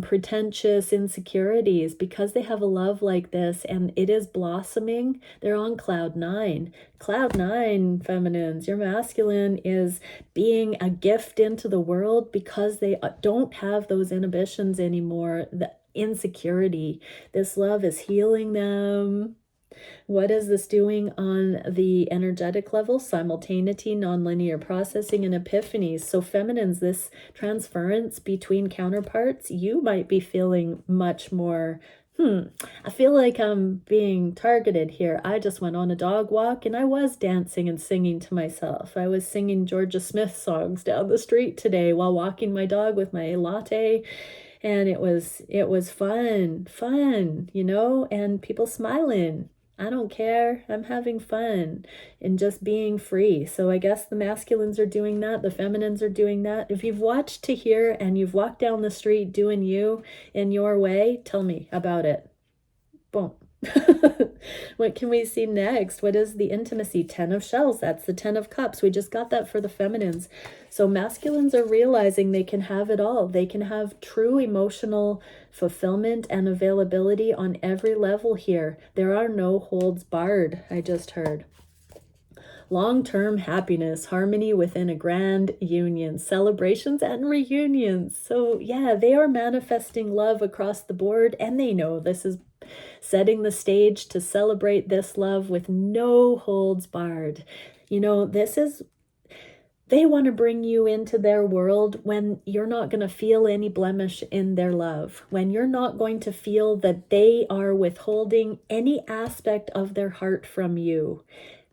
pretentious insecurities because they have a love like this and it is blossoming. They're on cloud nine. Cloud nine, feminines. Your masculine is being a gift into the world because they don't have those inhibitions anymore. The insecurity. This love is healing them. What is this doing on the energetic level? Simultaneity, nonlinear processing, and epiphanies. So feminines, this transference between counterparts, you might be feeling much more, I feel like I'm being targeted here. I just went on a dog walk and I was dancing and singing to myself. I was singing Georgia Smith songs down the street today while walking my dog with my latte. And it was fun, and people smiling. I don't care. I'm having fun and just being free. So I guess the masculines are doing that. The feminines are doing that. If you've watched to here and you've walked down the street doing you in your way, tell me about it. Boom. What can we see next? What is the intimacy? 10 of shells. That's the 10 of cups. We just got that for the feminines. So masculines are realizing they can have it all. They can have true emotional fulfillment and availability on every level here. There are no holds barred, I just heard. Long-term happiness, harmony within a grand union, celebrations and reunions. So yeah, they are manifesting love across the board, and they know this is setting the stage to celebrate this love with no holds barred. They want to bring you into their world when you're not going to feel any blemish in their love, when you're not going to feel that they are withholding any aspect of their heart from you.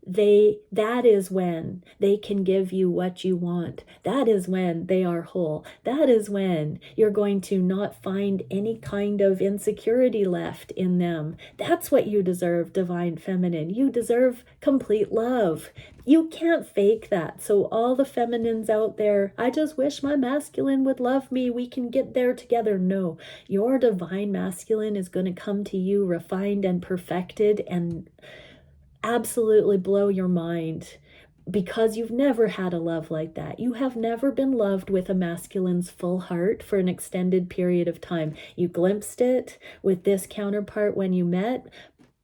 That is when they can give you what you want. That is when they are whole. That is when you're going to not find any kind of insecurity left in them. That's what you deserve, divine feminine. You deserve complete love. You can't fake that. So all the feminines out there, I just wish my masculine would love me. We can get there together. No, your divine masculine is going to come to you refined and perfected and absolutely blow your mind, because you've never had a love like that. You have never been loved with a masculine's full heart for an extended period of time. You glimpsed it with this counterpart when you met,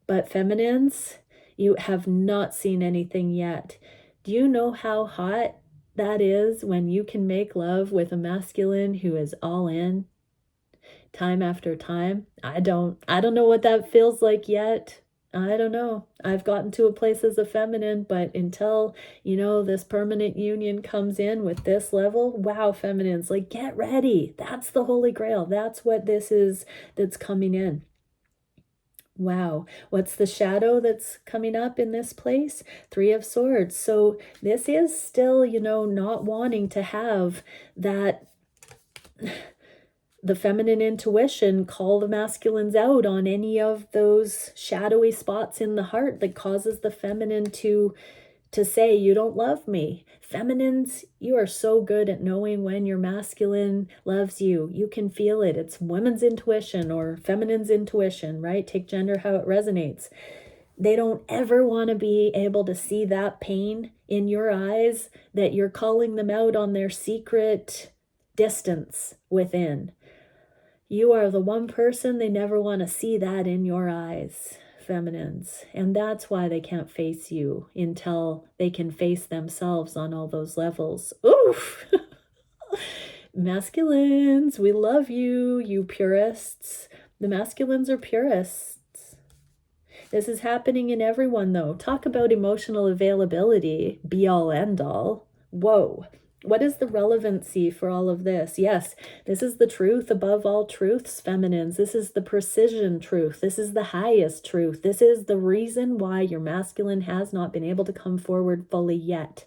but feminines, you have not seen anything yet. Do you know how hot that is when you can make love with a masculine who is all in time after time? I don't know what that feels like yet. I don't know. I've gotten to a place as a feminine, but until, this permanent union comes in with this level, wow, feminines, like, get ready. That's the Holy Grail. That's what this is that's coming in. Wow. What's the shadow that's coming up in this place? 3 of Swords. So this is still, not wanting to have that the feminine intuition, call the masculines out on any of those shadowy spots in the heart that causes the feminine to say, you don't love me. Feminines, you are so good at knowing when your masculine loves you. You can feel it. It's women's intuition or feminine's intuition, right? Take gender how it resonates. They don't ever want to be able to see that pain in your eyes, that you're calling them out on their secret distance within. You are the one person they never want to see that in your eyes, feminines. And that's why they can't face you until they can face themselves on all those levels. Oof! Masculines, we love you, you purists. The masculines are purists. This is happening in everyone, though. Talk about emotional availability, be all end all. Whoa. What is the relevancy for all of this? Yes, this is the truth above all truths, feminines. This is the precision truth. This is the highest truth. This is the reason why your masculine has not been able to come forward fully yet.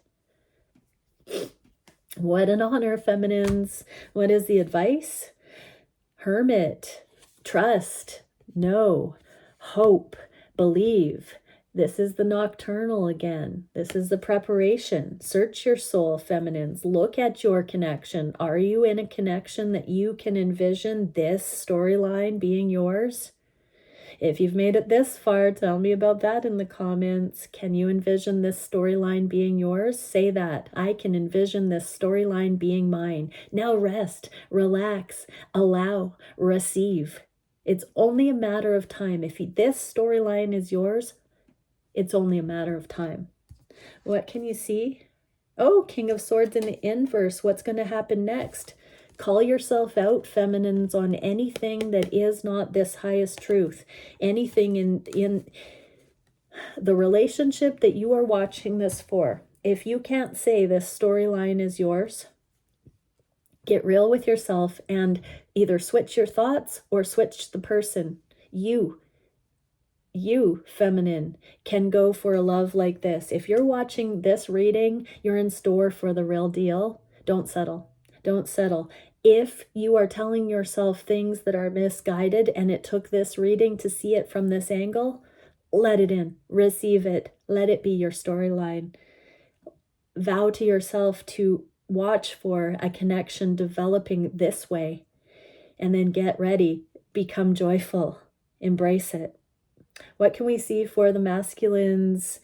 What an honor, feminines. What is the advice? Hermit, trust, know, hope, believe. This is the nocturnal again. This is the preparation. Search your soul, feminines. Look at your connection. Are you in a connection that you can envision this storyline being yours? If you've made it this far, tell me about that in the comments. Can you envision this storyline being yours? Say that. I can envision this storyline being mine. Now rest, relax, allow, receive. It's only a matter of time. If this storyline is yours, it's only a matter of time. What can you see? Oh, King of Swords in the inverse. What's going to happen next? Call yourself out, feminines, on anything that is not this highest truth. Anything in the relationship that you are watching this for. If you can't say this storyline is yours, get real with yourself and either switch your thoughts or switch the person. You, feminine, can go for a love like this. If you're watching this reading, you're in store for the real deal. Don't settle. Don't settle. If you are telling yourself things that are misguided and it took this reading to see it from this angle, let it in. Receive it. Let it be your storyline. Vow to yourself to watch for a connection developing this way. And then get ready. Become joyful. Embrace it. What can we see for the masculines'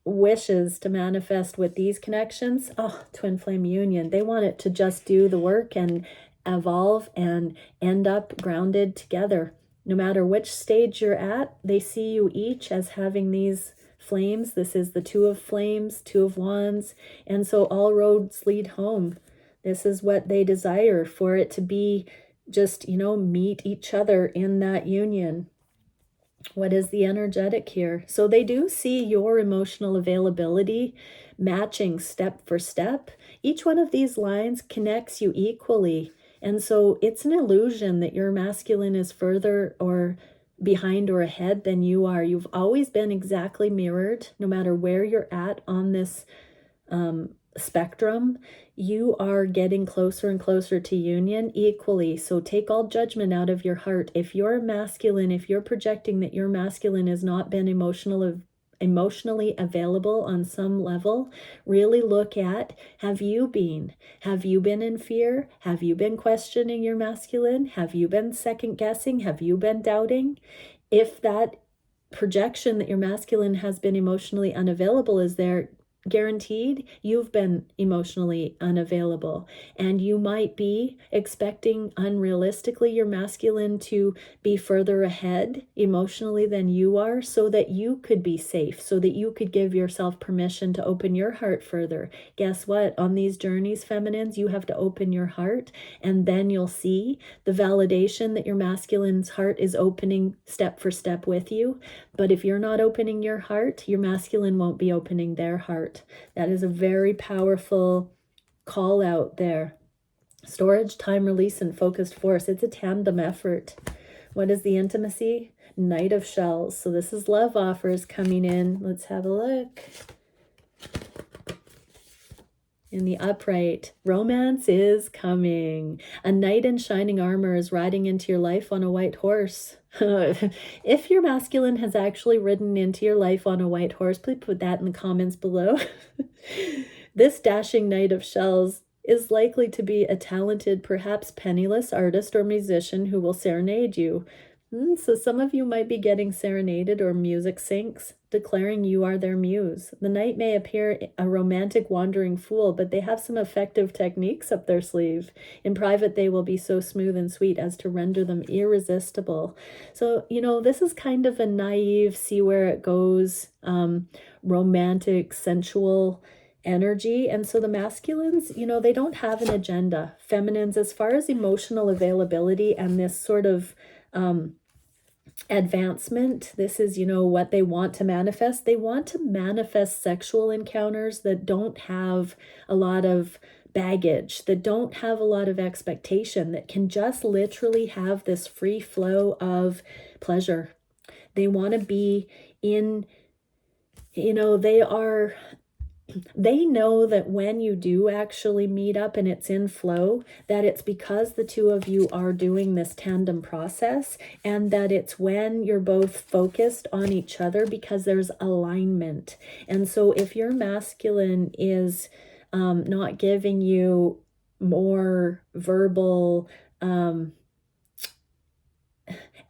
wishes to manifest with these connections? Oh, twin flame union. They want it to just do the work and evolve and end up grounded together. No matter which stage you're at, they see you each as having these flames. This is the Two of Flames, Two of Wands. And so all roads lead home. This is what they desire, for it to be just, meet each other in that union. What is the energetic here? So they do see your emotional availability matching step for step. Each one of these lines connects you equally. And so it's an illusion that your masculine is further or behind or ahead than you are. You've always been exactly mirrored, no matter where you're at on this spectrum. You are getting closer and closer to union equally. So take all judgment out of your heart. If you're masculine, if you're projecting that your masculine has not been emotionally available on some level, really look at, have you been in fear? Have you been questioning your masculine? Have you been second guessing? Have you been doubting? If that projection that your masculine has been emotionally unavailable is there, guaranteed you've been emotionally unavailable, and you might be expecting unrealistically your masculine to be further ahead emotionally than you are, so that you could be safe, so that you could give yourself permission to open your heart further. Guess what? On these journeys, feminines, you have to open your heart, and then you'll see the validation that your masculine's heart is opening step for step with you. But if you're not opening your heart, your masculine won't be opening their heart. That is a very powerful call out there. Storage, time, release, and focused force. It's a tandem effort. What is the intimacy? Knight of Shells. So this is love offers coming in. Let's have a look. In the upright, romance is coming. A knight in shining armor is riding into your life on a white horse. If your masculine has actually ridden into your life on a white horse, please put that in the comments below. This dashing knight of shells is likely to be a talented, perhaps penniless artist or musician who will serenade you. So some of you might be getting serenaded or music syncs, declaring you are their muse. The knight may appear a romantic wandering fool, but they have some effective techniques up their sleeve. In private, they will be so smooth and sweet as to render them irresistible. So, this is kind of a naive, see where it goes, romantic, sensual energy. And so the masculines, you know, they don't have an agenda. Feminines, as far as emotional availability and this sort of advancement, this is, you know, what they want to manifest. They want to manifest sexual encounters that don't have a lot of baggage, that don't have a lot of expectation, that can just literally have this free flow of pleasure. They want to be in, you know, they know that when you do actually meet up and it's in flow, that it's because the two of you are doing this tandem process, and that it's when you're both focused on each other because there's alignment. And so if your masculine is not giving you more verbal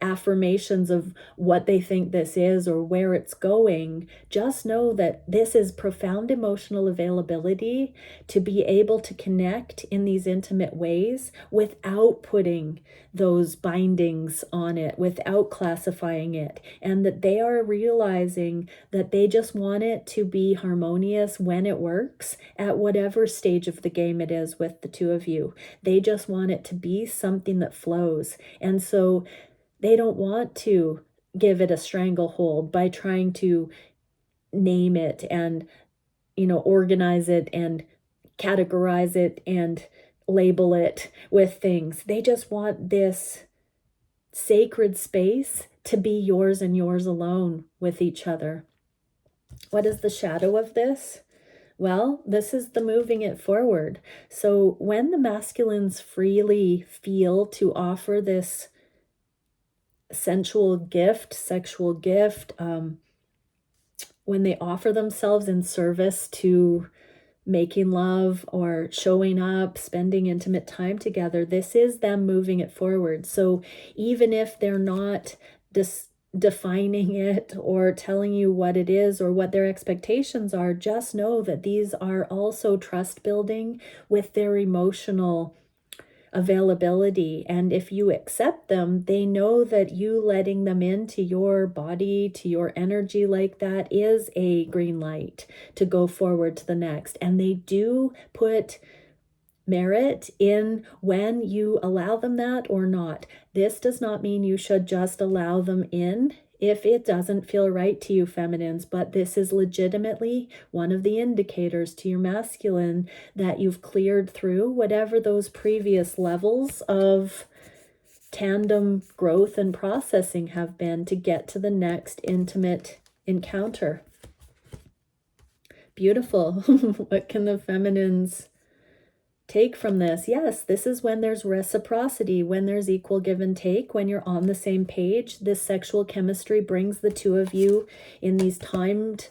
affirmations of what they think this is or where it's going, just know that this is profound emotional availability to be able to connect in these intimate ways without putting those bindings on it, without classifying it, and that they are realizing that they just want it to be harmonious when it works at whatever stage of the game it is with the two of you. They just want it to be something that flows. And so they don't want to give it a stranglehold by trying to name it and, you know, organize it and categorize it and label it with things. They just want this sacred space to be yours and yours alone with each other. What is the shadow of this? Well, this is the moving it forward. So when the masculines freely feel to offer this sensual gift, sexual gift, when they offer themselves in service to making love or showing up, spending intimate time together, this is them moving it forward. So even if they're not defining it or telling you what it is or what their expectations are, just know that these are also trust building with their emotional availability. And if you accept them, they know that you letting them into your body, to your energy like that, is a green light to go forward to the next. And they do put merit in when you allow them that or not. This does not mean you should just allow them in if it doesn't feel right to you, feminines, but this is legitimately one of the indicators to your masculine that you've cleared through whatever those previous levels of tandem growth and processing have been to get to the next intimate encounter. Beautiful. What can the feminines take from this? Yes, this is when there's reciprocity, when there's equal give and take, when you're on the same page. This sexual chemistry brings the two of you in these timed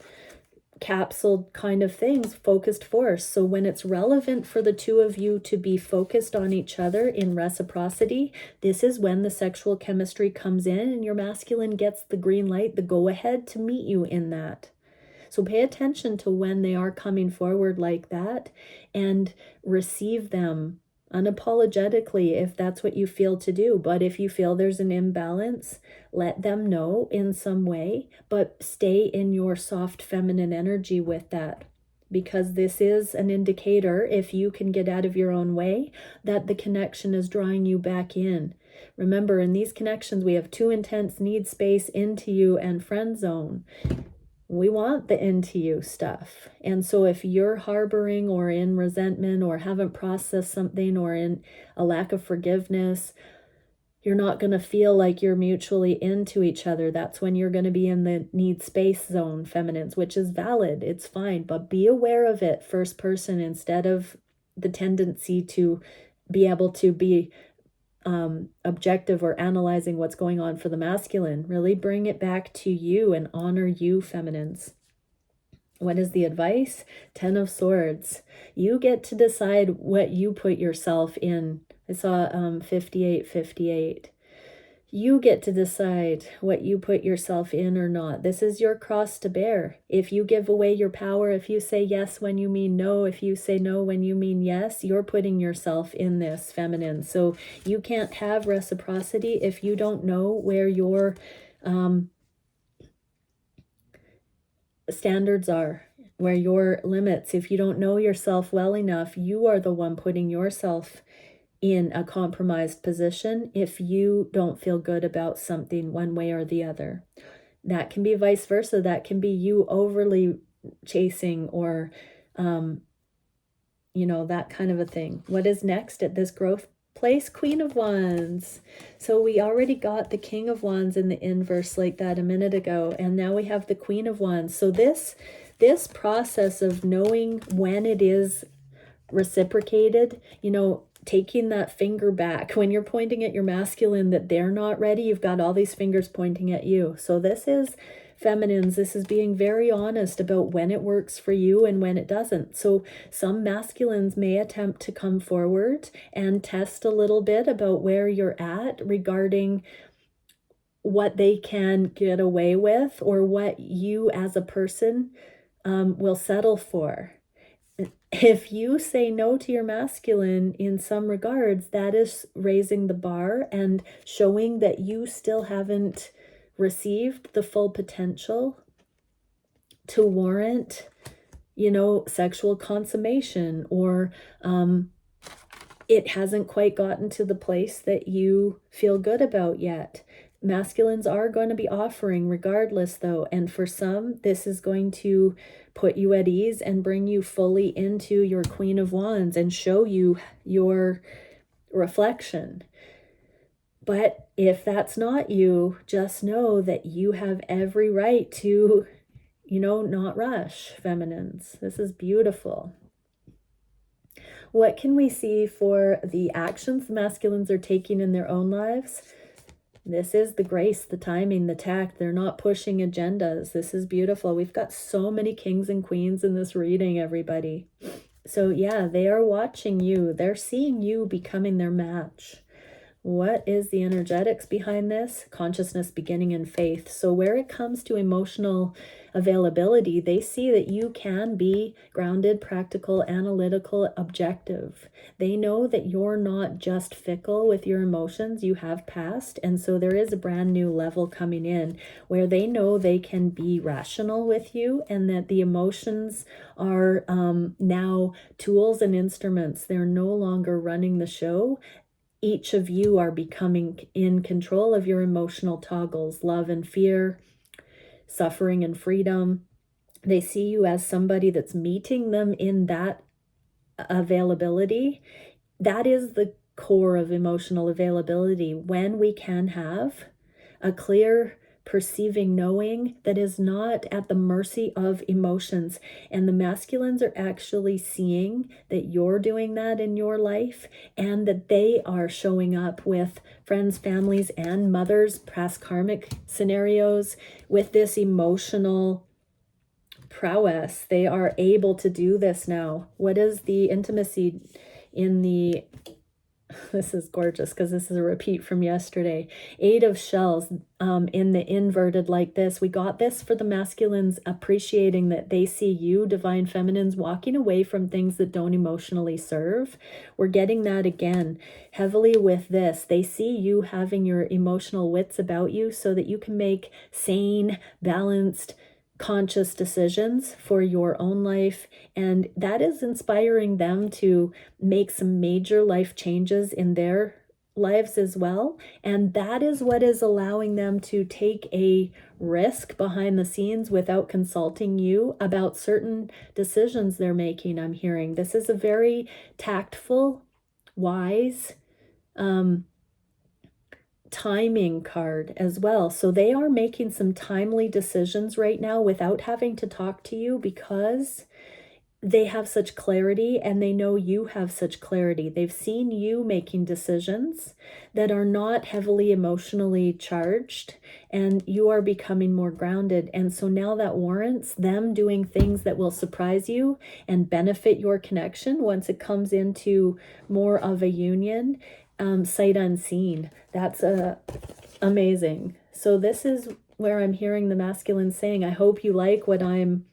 capsule kind of things, focused force. So when it's relevant for the two of you to be focused on each other in reciprocity, this is when the sexual chemistry comes in and your masculine gets the green light, the go ahead to meet you in that. So pay attention to when they are coming forward like that and receive them unapologetically if that's what you feel to do. But if you feel there's an imbalance, let them know in some way, but stay in your soft feminine energy with that. Because this is an indicator, if you can get out of your own way, that the connection is drawing you back in. Remember, in these connections, we have two intense need space, into you and friend zone. We want the into you stuff. And so if you're harboring or in resentment or haven't processed something or in a lack of forgiveness, you're not going to feel like you're mutually into each other. That's when you're going to be in the need space zone, feminines, which is valid. It's fine, but be aware of it first person instead of the tendency to be able to be objective or analyzing what's going on for the masculine. Really bring it back to you and honor you, feminines. What is the advice? 10 of Swords. You get to decide what you put yourself in. I saw 5858. You get to decide what you put yourself in or not. This is your cross to bear. If you give away your power, if you say yes when you mean no, if you say no when you mean yes, you're putting yourself in this, feminine. So you can't have reciprocity if you don't know where your standards are. where your limits, if you don't know yourself well enough, you are the one putting yourself in a compromised position if you don't feel good about something one way or the other. That can be vice versa. That can be you overly chasing or, that kind of a thing. What is next at this growth place? Queen of Wands. So we already got the King of Wands in the inverse like that a minute ago, and now we have the Queen of Wands. So this process of knowing when it is reciprocated, taking that finger back when you're pointing at your masculine that they're not ready, you've got all these fingers pointing at you. So this is feminines, this is being very honest about when it works for you and when it doesn't. So some masculines may attempt to come forward and test a little bit about where you're at regarding what they can get away with or what you as a person will settle for. If you say no to your masculine in some regards, that is raising the bar and showing that you still haven't received the full potential to warrant, sexual consummation, or it hasn't quite gotten to the place that you feel good about yet. Masculines are going to be offering regardless, though, and for some, this is going to put you at ease and bring you fully into your Queen of Wands and show you your reflection. But if that's not you, just know that you have every right to, not rush, feminines. This is beautiful. What can we see for the actions the masculines are taking in their own lives? This is the grace, the timing, the tact. They're not pushing agendas. This is beautiful. We've got so many kings and queens in this reading, everybody. So yeah, they are watching you. They're seeing you becoming their match. What is the energetics behind this? Consciousness, beginning, and faith. So where it comes to emotional availability, they see that you can be grounded, practical, analytical, objective. They know that you're not just fickle with your emotions. You have passed. And so there is a brand new level coming in where they know they can be rational with you and that the emotions are now tools and instruments. They're no longer running the show. Each of you are becoming in control of your emotional toggles, love and fear, suffering and freedom. They see you as somebody that's meeting them in that availability. That is the core of emotional availability, when we can have a clear perceiving knowing that is not at the mercy of emotions. And the masculines are actually seeing that you're doing that in your life and that they are showing up with friends, families, and mothers, past karmic scenarios with this emotional prowess. They are able to do this now. What is the intimacy in the... This is gorgeous because this is a repeat from yesterday. 8 of Shells in the inverted like this. We got this for the masculines appreciating that they see you, divine feminines, walking away from things that don't emotionally serve. We're getting that again heavily with this. They see you having your emotional wits about you so that you can make sane, balanced, conscious decisions for your own life, and that is inspiring them to make some major life changes in their lives as well. And that is what is allowing them to take a risk behind the scenes without consulting you about certain decisions they're making. I'm hearing this is a very tactful, wise timing card as well. So they are making some timely decisions right now without having to talk to you because they have such clarity and they know you have such clarity. They've seen you making decisions that are not heavily emotionally charged and you are becoming more grounded. And so now that warrants them doing things that will surprise you and benefit your connection once it comes into more of a union. Sight unseen. That's amazing. So this is where I'm hearing the masculine saying, I hope you like what I'm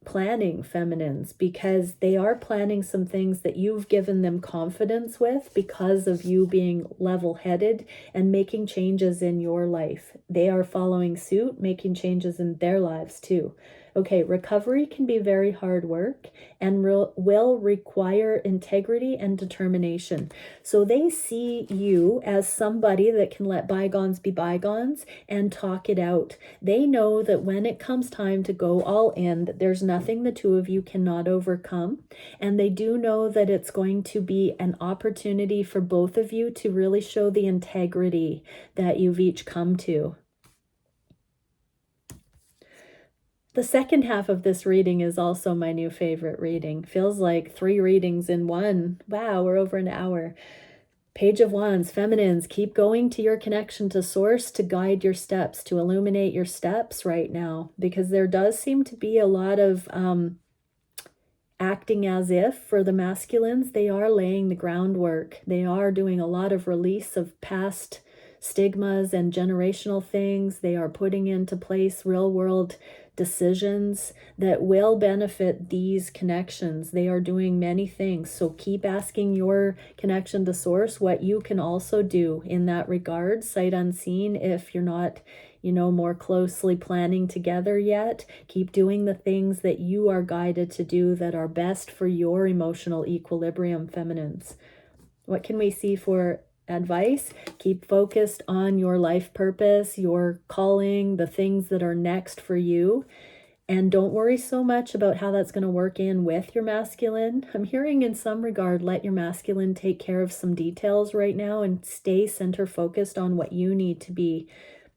planning, feminines, because they are planning some things that you've given them confidence with because of you being level-headed and making changes in your life. They are following suit, making changes in their lives too. Okay, recovery can be very hard work and will require integrity and determination. So they see you as somebody that can let bygones be bygones and talk it out. They know that when it comes time to go all in, that there's nothing the two of you cannot overcome. And they do know that it's going to be an opportunity for both of you to really show the integrity that you've each come to. The second half of this reading is also my new favorite reading. Feels like 3 readings in one. Wow, we're over an hour. Page of Wands, feminines, keep going to your connection to source to guide your steps, to illuminate your steps right now, because there does seem to be a lot of acting as if for the masculines. They are laying the groundwork. They are doing a lot of release of past stigmas and generational things. They are putting into place real world decisions that will benefit these connections. They are doing many things. So keep asking your connection to source what you can also do in that regard, sight unseen, if you're not, more closely planning together yet. Keep doing the things that you are guided to do that are best for your emotional equilibrium, feminines. What can we see for advice? Keep focused on your life purpose, your calling, the things that are next for you. And don't worry so much about how that's going to work in with your masculine. I'm hearing in some regard, let your masculine take care of some details right now and stay center focused on what you need to be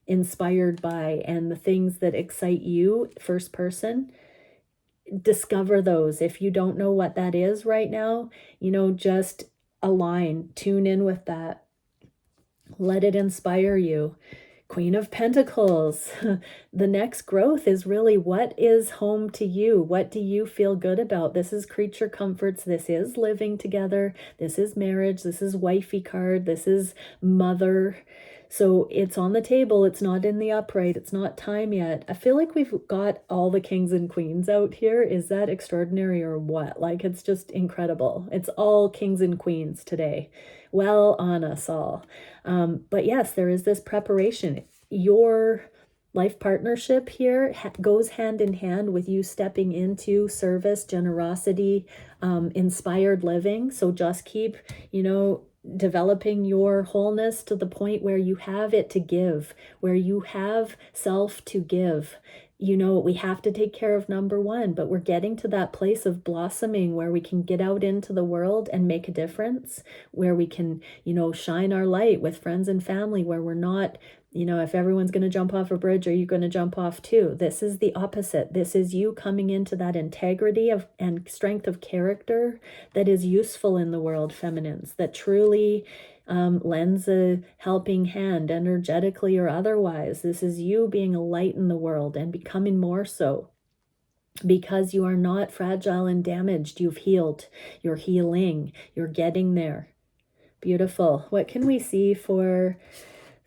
inspired by and the things that excite you, first person. Discover those. If you don't know what that is right now, just align, tune in with that. Let it inspire you. Queen of Pentacles. The next growth is really, what is home to you? What do you feel good about? This is creature comforts. This is living together. This is marriage. This is wifey card. This is mother. So it's on the table. It's not in the upright. It's not time yet. I feel like we've got all the kings and queens out here. Is that extraordinary or what? Like, it's just incredible. It's all kings and queens today. Well on us all. But yes, there is this preparation. Your life partnership here goes hand in hand with you stepping into service, generosity, inspired living. So just keep, developing your wholeness to the point where you have it to give, where you have self to give. We have to take care of number one, but we're getting to that place of blossoming where we can get out into the world and make a difference, where we can, shine our light with friends and family, where we're not, if everyone's going to jump off a bridge, are you going to jump off too? This is the opposite. This is you coming into that integrity of and strength of character that is useful in the world, feminines, that truly lends a helping hand energetically or otherwise. This is you being a light in the world and becoming more so, because you are not fragile and damaged. You've healed. You're healing. You're getting there. Beautiful. What can we see for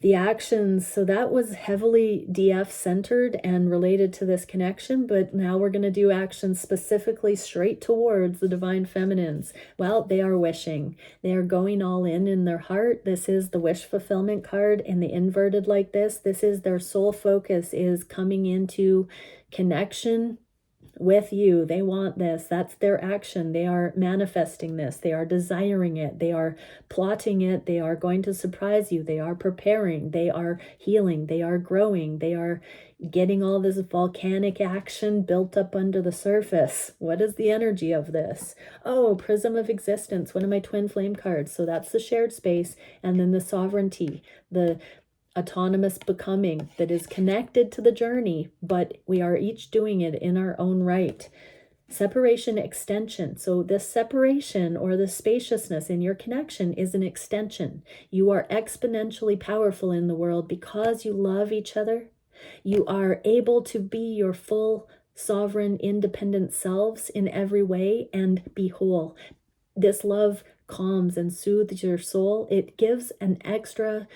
the actions? So that was heavily DF centered and related to this connection, but now we're going to do actions specifically straight towards the divine feminines. Well, they are wishing. They are going all in their heart. This is the wish fulfillment card in the inverted like this. This is their sole focus, is coming into connection with you. They want this. That's their action. They are manifesting this. They are desiring it. They are plotting it. They are going to surprise you. They are preparing. They are healing. They are growing. They are getting all this volcanic action built up under the surface. What is the energy of this? Oh, Prism of Existence, one of my twin flame cards. So that's the shared space. And then the sovereignty, the autonomous becoming that is connected to the journey, but we are each doing it in our own right. Separation extension. So this separation or the spaciousness in your connection is an extension. You are exponentially powerful in the world because you love each other. You are able to be your full, sovereign, independent selves in every way and be whole. This love calms and soothes your soul. It gives an extra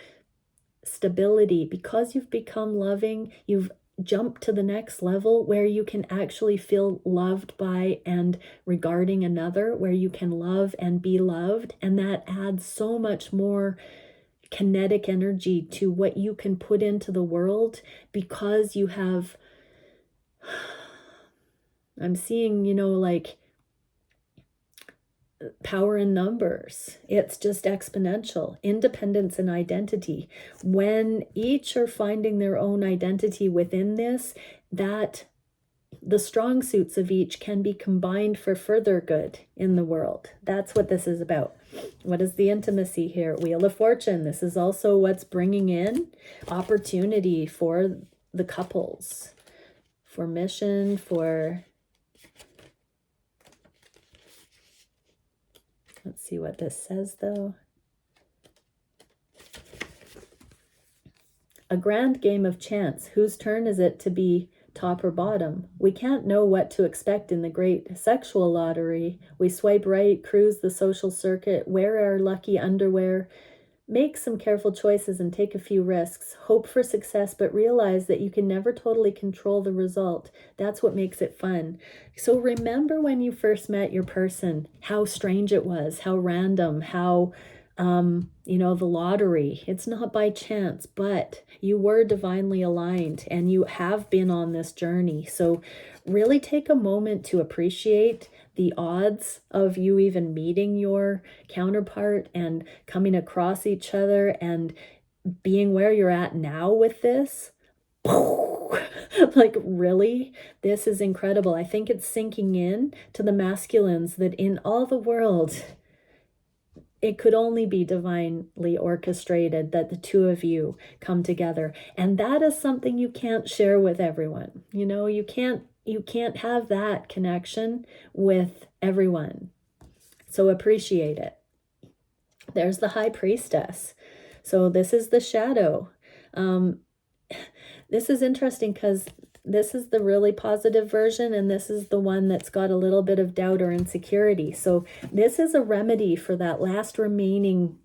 stability because you've become loving. You've jumped to the next level where you can actually feel loved by and regarding another, where you can love and be loved. And that adds so much more kinetic energy to what you can put into the world, because you have I'm seeing, like power in numbers. It's just exponential. Independence and identity. When each are finding their own identity within this, that the strong suits of each can be combined for further good in the world. That's what this is about. What is the intimacy here? Wheel of Fortune. This is also what's bringing in opportunity for the couples, for mission, for... Let's see what this says, though. A grand game of chance. Whose turn is it to be top or bottom? We can't know what to expect in the great sexual lottery. We swipe right, cruise the social circuit, wear our lucky underwear, make some careful choices and take a few risks. Hope for success, but realize that you can never totally control the result. That's what makes it fun. So remember when you first met your person, how strange it was, how random, how, the lottery. It's not by chance, but you were divinely aligned and you have been on this journey. So really take a moment to appreciate the odds of you even meeting your counterpart and coming across each other and being where you're at now with this. Like, really? This is incredible. I think it's sinking in to the masculines that in all the world, it could only be divinely orchestrated that the two of you come together. And that is something you can't share with everyone. You can't have that connection with everyone. So appreciate it. There's the High Priestess. So this is the shadow. This is interesting because this is the really positive version, and this is the one that's got a little bit of doubt or insecurity. So this is a remedy for that last remaining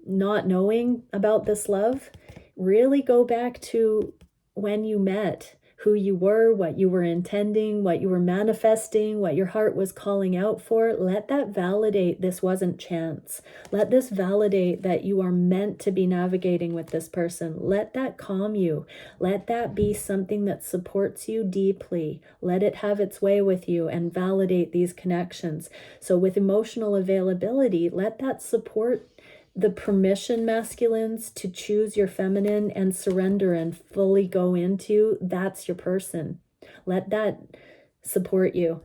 not knowing about this love. Really go back to when you met, who you were, what you were intending, what you were manifesting, what your heart was calling out for. Let that validate this wasn't chance. Let this validate that you are meant to be navigating with this person. Let that calm you. Let that be something that supports you deeply. Let it have its way with you and validate these connections. So with emotional availability, let that support the permission, masculines, to choose your feminine and surrender and fully go into, that's your person. Let that support you.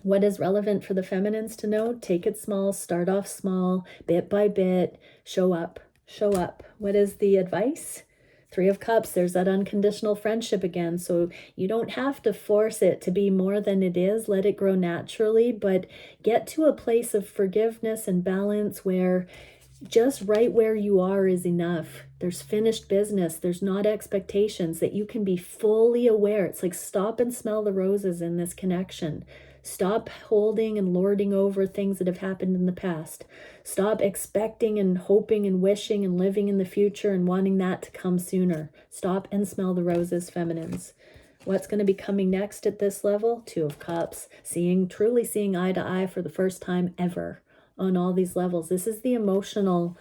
What is relevant for the feminines to know? Take it small, start off small, bit by bit, show up, show up. What is the advice? Three of Cups, there's that unconditional friendship again. So you don't have to force it to be more than it is. Let it grow naturally, but get to a place of forgiveness and balance where just right where you are is enough. There's finished business. There's not expectations, that you can be fully aware. It's like stop and smell the roses in this connection. Stop holding and lording over things that have happened in the past. Stop expecting and hoping and wishing and living in the future and wanting that to come sooner. Stop and smell the roses, feminines. What's going to be coming next at this level? Two of Cups. Truly seeing eye to eye for the first time ever on all these levels. This is the emotional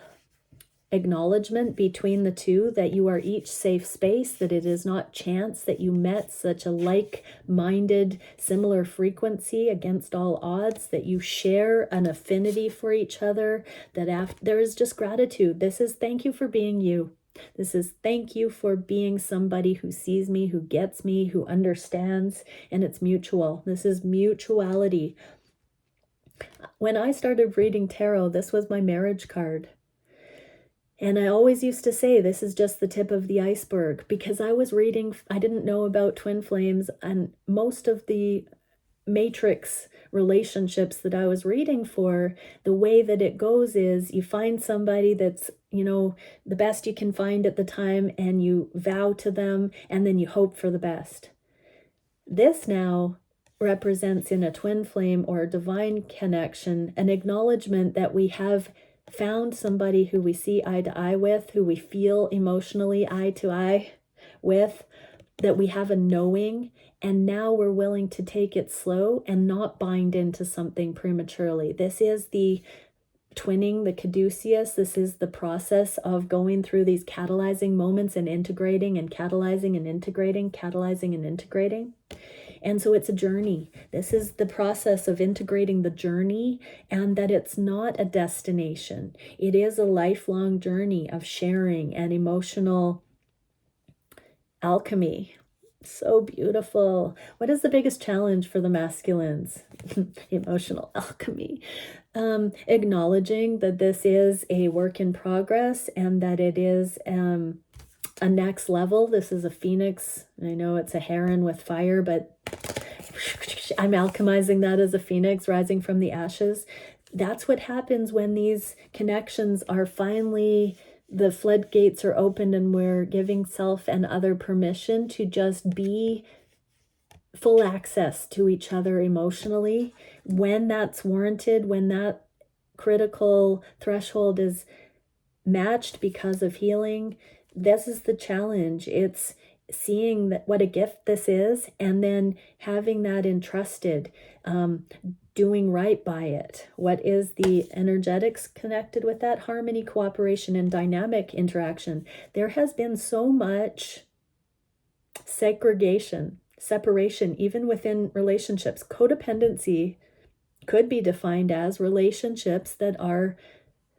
acknowledgement between the two, that you are each safe space, that it is not chance that you met such a like-minded, similar frequency against all odds, that you share an affinity for each other, that there is just gratitude. This is thank you for being you. This is thank you for being somebody who sees me, who gets me, who understands, and it's mutual. This is mutuality. When I started reading tarot, this was my marriage card. And I always used to say this is just the tip of the iceberg, because I didn't know about twin flames, and most of the matrix relationships that I was reading for, the way that it goes is you find somebody that's, the best you can find at the time, and you vow to them, and then you hope for the best. This now represents, in a twin flame or a divine connection, an acknowledgement that we have found somebody who we see eye to eye with, who we feel emotionally eye to eye with, that we have a knowing, and now we're willing to take it slow and not bind into something prematurely. This is the twinning the caduceus. This is the process of going through these catalyzing moments and integrating and catalyzing and integrating, catalyzing and integrating. And so it's a journey. This is the process of integrating the journey, and that it's not a destination. It is a lifelong journey of sharing and emotional alchemy. So beautiful. What is the biggest challenge for the masculines? Emotional alchemy. Acknowledging that this is a work in progress and that it is a next level. This is a phoenix. I know it's a heron with fire, but I'm alchemizing that as a phoenix rising from the ashes. That's what happens when these connections are finally, the floodgates are opened and we're giving self and other permission to just be full access to each other emotionally. When that's warranted, when that critical threshold is matched because of healing, this is the challenge. It's seeing that what a gift this is, and then having that entrusted, doing right by it. What is the energetics connected with that? Harmony, cooperation, and dynamic interaction. There has been so much segregation, separation, even within relationships. Codependency could be defined as relationships that are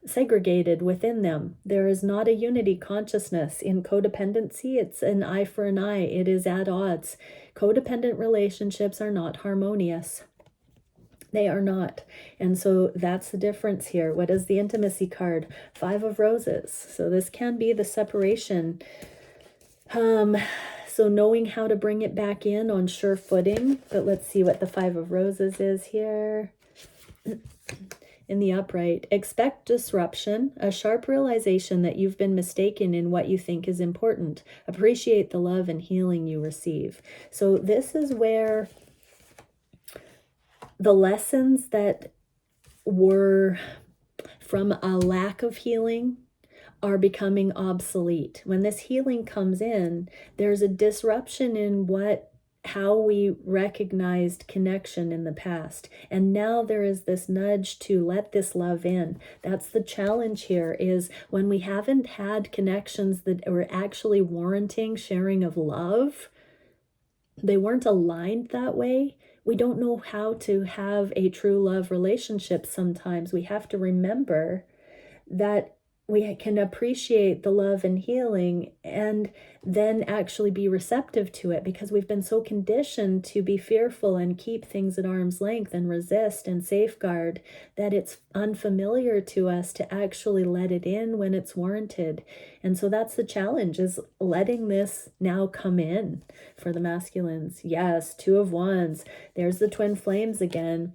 segregated within them. There is not a unity consciousness in codependency. It's an eye for an eye. It is at odds. Codependent relationships are not harmonious. They are not. And so that's the difference here. What is the intimacy card? 5 of Roses. So this can be the separation. So knowing how to bring it back in on sure footing. But let's see what the 5 of Roses is here. In the upright, expect disruption, a sharp realization that you've been mistaken in what you think is important. Appreciate the love and healing you receive. So this is where the lessons that were from a lack of healing are becoming obsolete. When this healing comes in, there's a disruption in how we recognized connection in the past. And now there is this nudge to let this love in. That's the challenge here, is when we haven't had connections that were actually warranting sharing of love, they weren't aligned that way. We don't know how to have a true love relationship sometimes. We have to remember that we can appreciate the love and healing and then actually be receptive to it, because we've been so conditioned to be fearful and keep things at arm's length and resist and safeguard that it's unfamiliar to us to actually let it in when it's warranted. And so that's the challenge, is letting this now come in for the masculines. Yes, 2 of Wands. There's the twin flames again.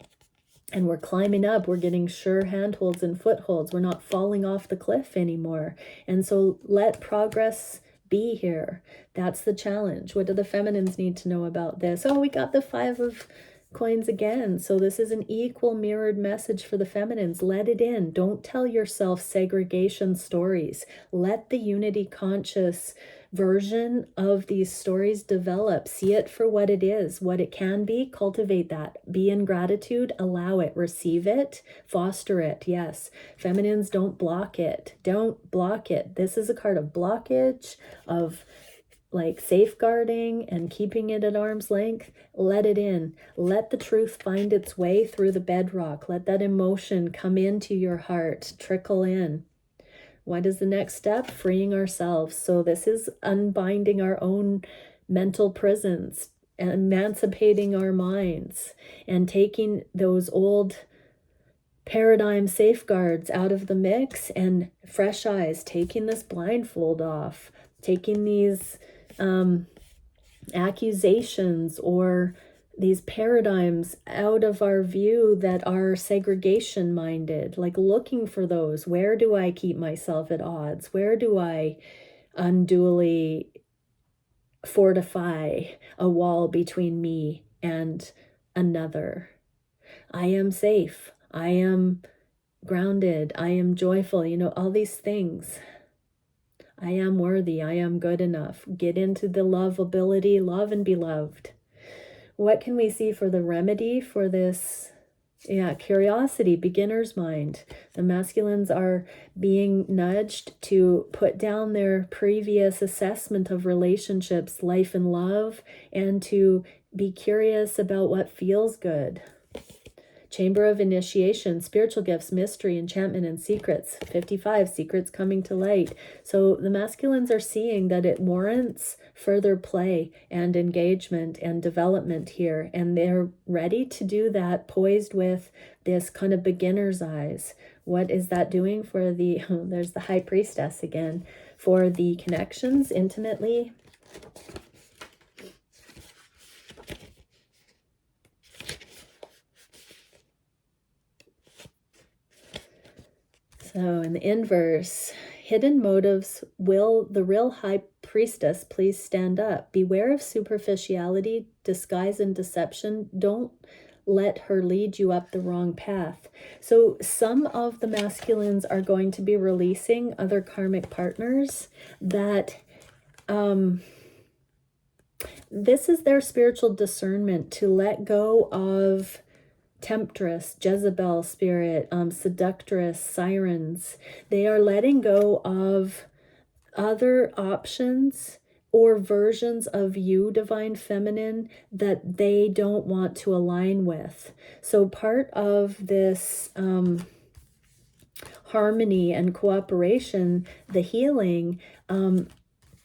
And we're climbing up. We're getting sure handholds and footholds. We're not falling off the cliff anymore. And so let progress be here. That's the challenge. What do the feminines need to know about this? Oh, we got the 5 of coins again. So this is an equal mirrored message for the feminines. Let it in. Don't tell yourself segregation stories. Let the unity conscious version of these stories develop. See it for what it is, what it can be. Cultivate that. Be in gratitude. Allow it. Receive it. Foster it. Yes. Feminines, don't block it. Don't block it. This is a card of blockage, of like safeguarding and keeping it at arm's length. Let it in. Let the truth find its way through the bedrock. Let that emotion come into your heart, trickle in. What is the next step? Freeing ourselves. So this is unbinding our own mental prisons, emancipating our minds, and taking those old paradigm safeguards out of the mix, and fresh eyes, taking this blindfold off, taking these accusations or these paradigms out of our view that are segregation minded, like looking for those. Where do I keep myself at odds? Where do I unduly fortify a wall between me and another? I am safe. I am grounded. I am joyful. All these things. I am worthy. I am good enough. Get into the lovability, love and be loved. What can we see for the remedy for this Yeah, curiosity, beginner's mind. The masculines are being nudged to put down their previous assessment of relationships, life and love, and to be curious about what feels good. Chamber of Initiation, spiritual gifts, mystery, enchantment, and secrets. 55, secrets coming to light. So the masculines are seeing that it warrants further play and engagement and development here. And they're ready to do that, poised with this kind of beginner's eyes. What is that doing for the, there's the High Priestess again, for the connections intimately? So in the inverse, hidden motives, will the real High Priestess please stand up? Beware of superficiality, disguise, and deception. Don't let her lead you up the wrong path. So some of the masculines are going to be releasing other karmic partners that this is their spiritual discernment to let go of temptress, Jezebel spirit, seductress, sirens. They are letting go of other options or versions of you, divine feminine, that they don't want to align with. So part of this harmony and cooperation, the healing,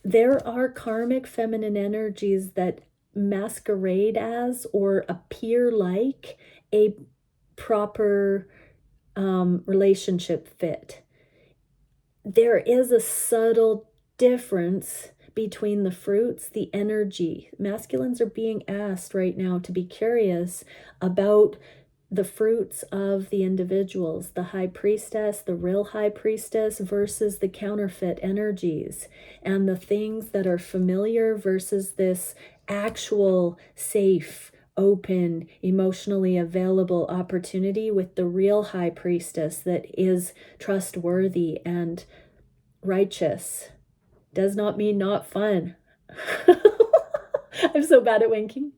there are karmic feminine energies that masquerade as or appear like a proper relationship fit. There is a subtle difference between the fruits, the energy. Masculines are being asked right now to be curious about the fruits of the individuals, the High Priestess, the real High Priestess versus the counterfeit energies, and the things that are familiar versus this actual safe, open, emotionally available opportunity with the real High Priestess that is trustworthy and righteous. Does not mean not fun. I'm so bad at winking.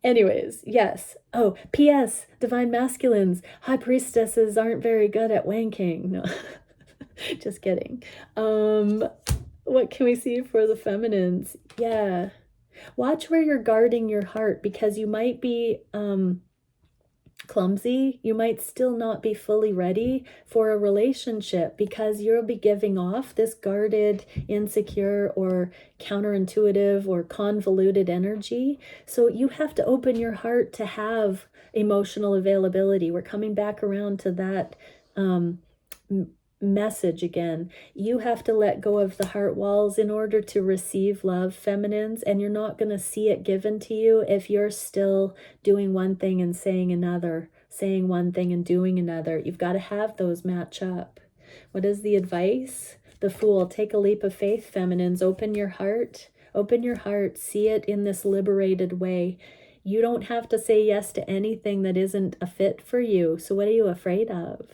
Anyways, yes. Oh, P.S. Divine masculines, High Priestesses aren't very good at wanking. No, just kidding. What can we see for the feminines? Yeah. Watch where you're guarding your heart, because you might be clumsy. You might still not be fully ready for a relationship because you'll be giving off this guarded, insecure, or counterintuitive or convoluted energy. So you have to open your heart to have emotional availability. We're coming back around to that message again. You have to let go of the heart walls in order to receive love, feminines, and you're not going to see it given to you if you're still doing one thing and saying another, saying one thing and doing another. You've got to have those match up. What is the advice? The Fool. Take a leap of faith, feminines. Open your heart. Open your heart. See it in this liberated way. You don't have to say yes to anything that isn't a fit for you. So what are you afraid of?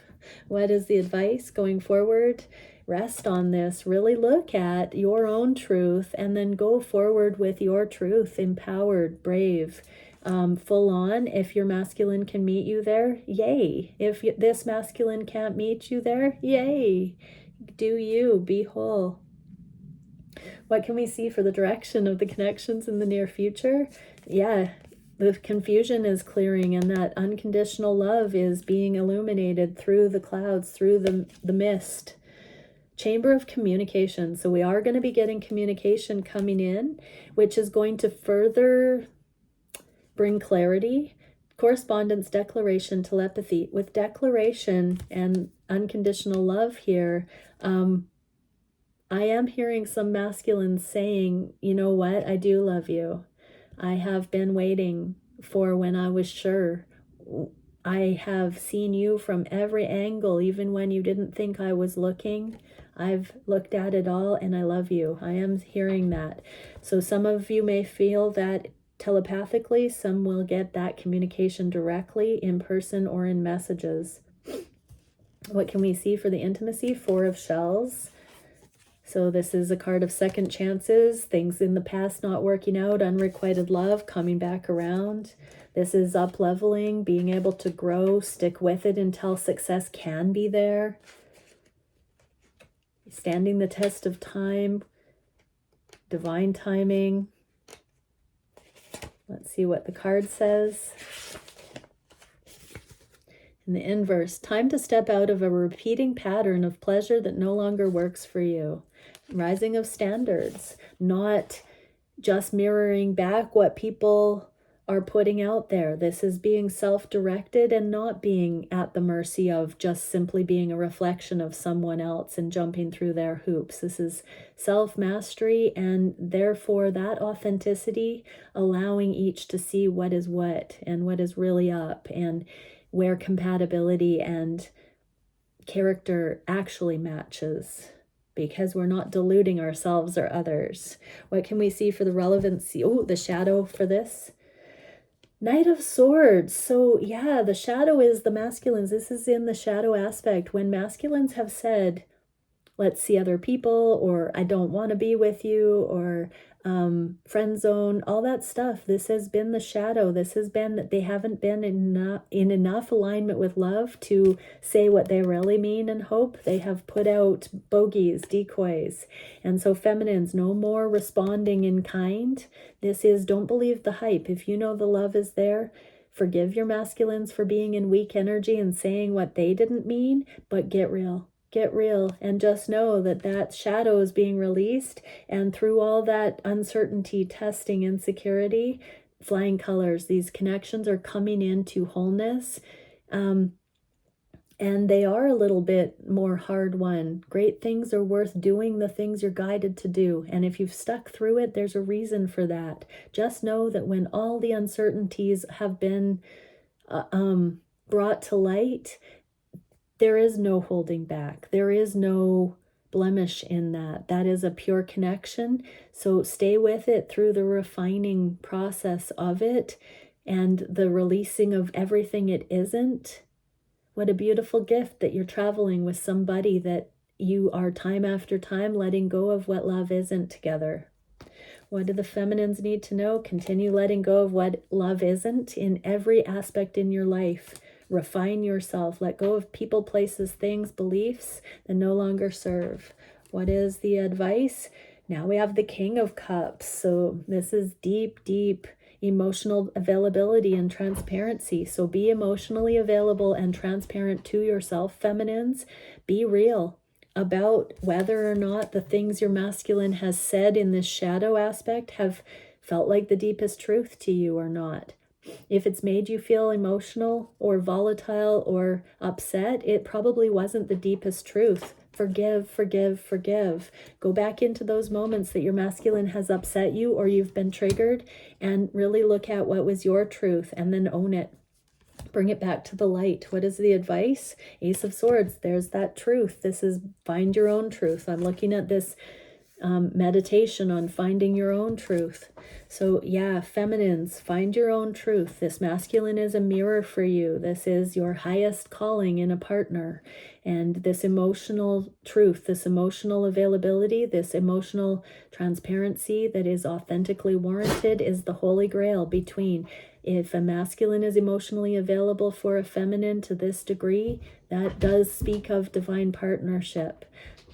What is the advice going forward? Rest on this. Really look at your own truth and then go forward with your truth, empowered, brave, full on. If your masculine can meet you there, yay. If this masculine can't meet you there, yay. Do you. Be whole. What can we see for the direction of the connections in the near future? Yeah. The confusion is clearing, and that unconditional love is being illuminated through the clouds, through the mist. Chamber of communication. So we are going to be getting communication coming in, which is going to further bring clarity. Correspondence, declaration, telepathy. With declaration and unconditional love here, I am hearing some masculines saying, you know what, I do love you. I have been waiting for when I was sure. I have seen you from every angle, even when you didn't think I was looking. I've looked at it all, and I love you. I am hearing that. So some of you may feel that telepathically. Some will get that communication directly in person or in messages. What can we see for the intimacy? Four of Shells. So this is a card of second chances, things in the past not working out, unrequited love coming back around. This is up-leveling, being able to grow, stick with it until success can be there. Standing the test of time, divine timing. Let's see what the card says. In the inverse, time to step out of a repeating pattern of pleasure that no longer works for you. Rising of standards, not just mirroring back what people are putting out there. This is being self-directed and not being at the mercy of just simply being a reflection of someone else and jumping through their hoops. This is self-mastery, and therefore that authenticity, allowing each to see what is what and what is really up, and where compatibility and character actually matches, because we're not deluding ourselves or others. What can we see for the relevancy? Oh, the shadow for this. Knight of Swords. So yeah, the shadow is the masculines. This is in the shadow aspect. When masculines have said, let's see other people, or I don't want to be with you, or friend zone, all that stuff. This has been the shadow. This has been that they haven't been in enough alignment with love to say what they really mean and hope. They have put out bogeys, decoys. And so feminines, no more responding in kind. This is, don't believe the hype. If you know the love is there, forgive your masculines for being in weak energy and saying what they didn't mean, but get real. Get real, and just know that that shadow is being released, and through all that uncertainty, testing, insecurity, flying colors, these connections are coming into wholeness, and they are a little bit more hard won. Great things are worth doing, the things you're guided to do, and if you've stuck through it, there's a reason for that. Just know that when all the uncertainties have been brought to light, there is no holding back. There is no blemish in that. That is a pure connection. So stay with it through the refining process of it and the releasing of everything it isn't. What a beautiful gift that you're traveling with somebody that you are time after time letting go of what love isn't together. What do the feminines need to know? Continue letting go of what love isn't in every aspect in your life. Refine yourself. Let go of people, places, things, beliefs that no longer serve. What is the advice? Now we have the King of Cups. So this is deep, deep emotional availability and transparency. So be emotionally available and transparent to yourself, feminines. Be real about whether or not the things your masculine has said in this shadow aspect have felt like the deepest truth to you or not. If it's made you feel emotional or volatile or upset, it probably wasn't the deepest truth. Forgive, forgive, forgive. Go back into those moments that your masculine has upset you or you've been triggered, and really look at what was your truth and then own it. Bring it back to the light. What is the advice? Ace of Swords. There's that truth. This is find your own truth. I'm looking at this meditation on finding your own truth. So yeah, feminines, find your own truth. This masculine is a mirror for you. This is your highest calling in a partner. And this emotional truth, this emotional availability, this emotional transparency that is authentically warranted is the holy grail between. If a masculine is emotionally available for a feminine to this degree, that does speak of divine partnership.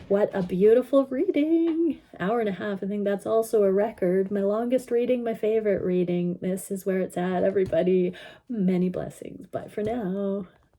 What a beautiful reading. Hour and a half. I think that's also a record. My longest reading, my favorite reading. This is where it's at, everybody. Many blessings. Bye for now.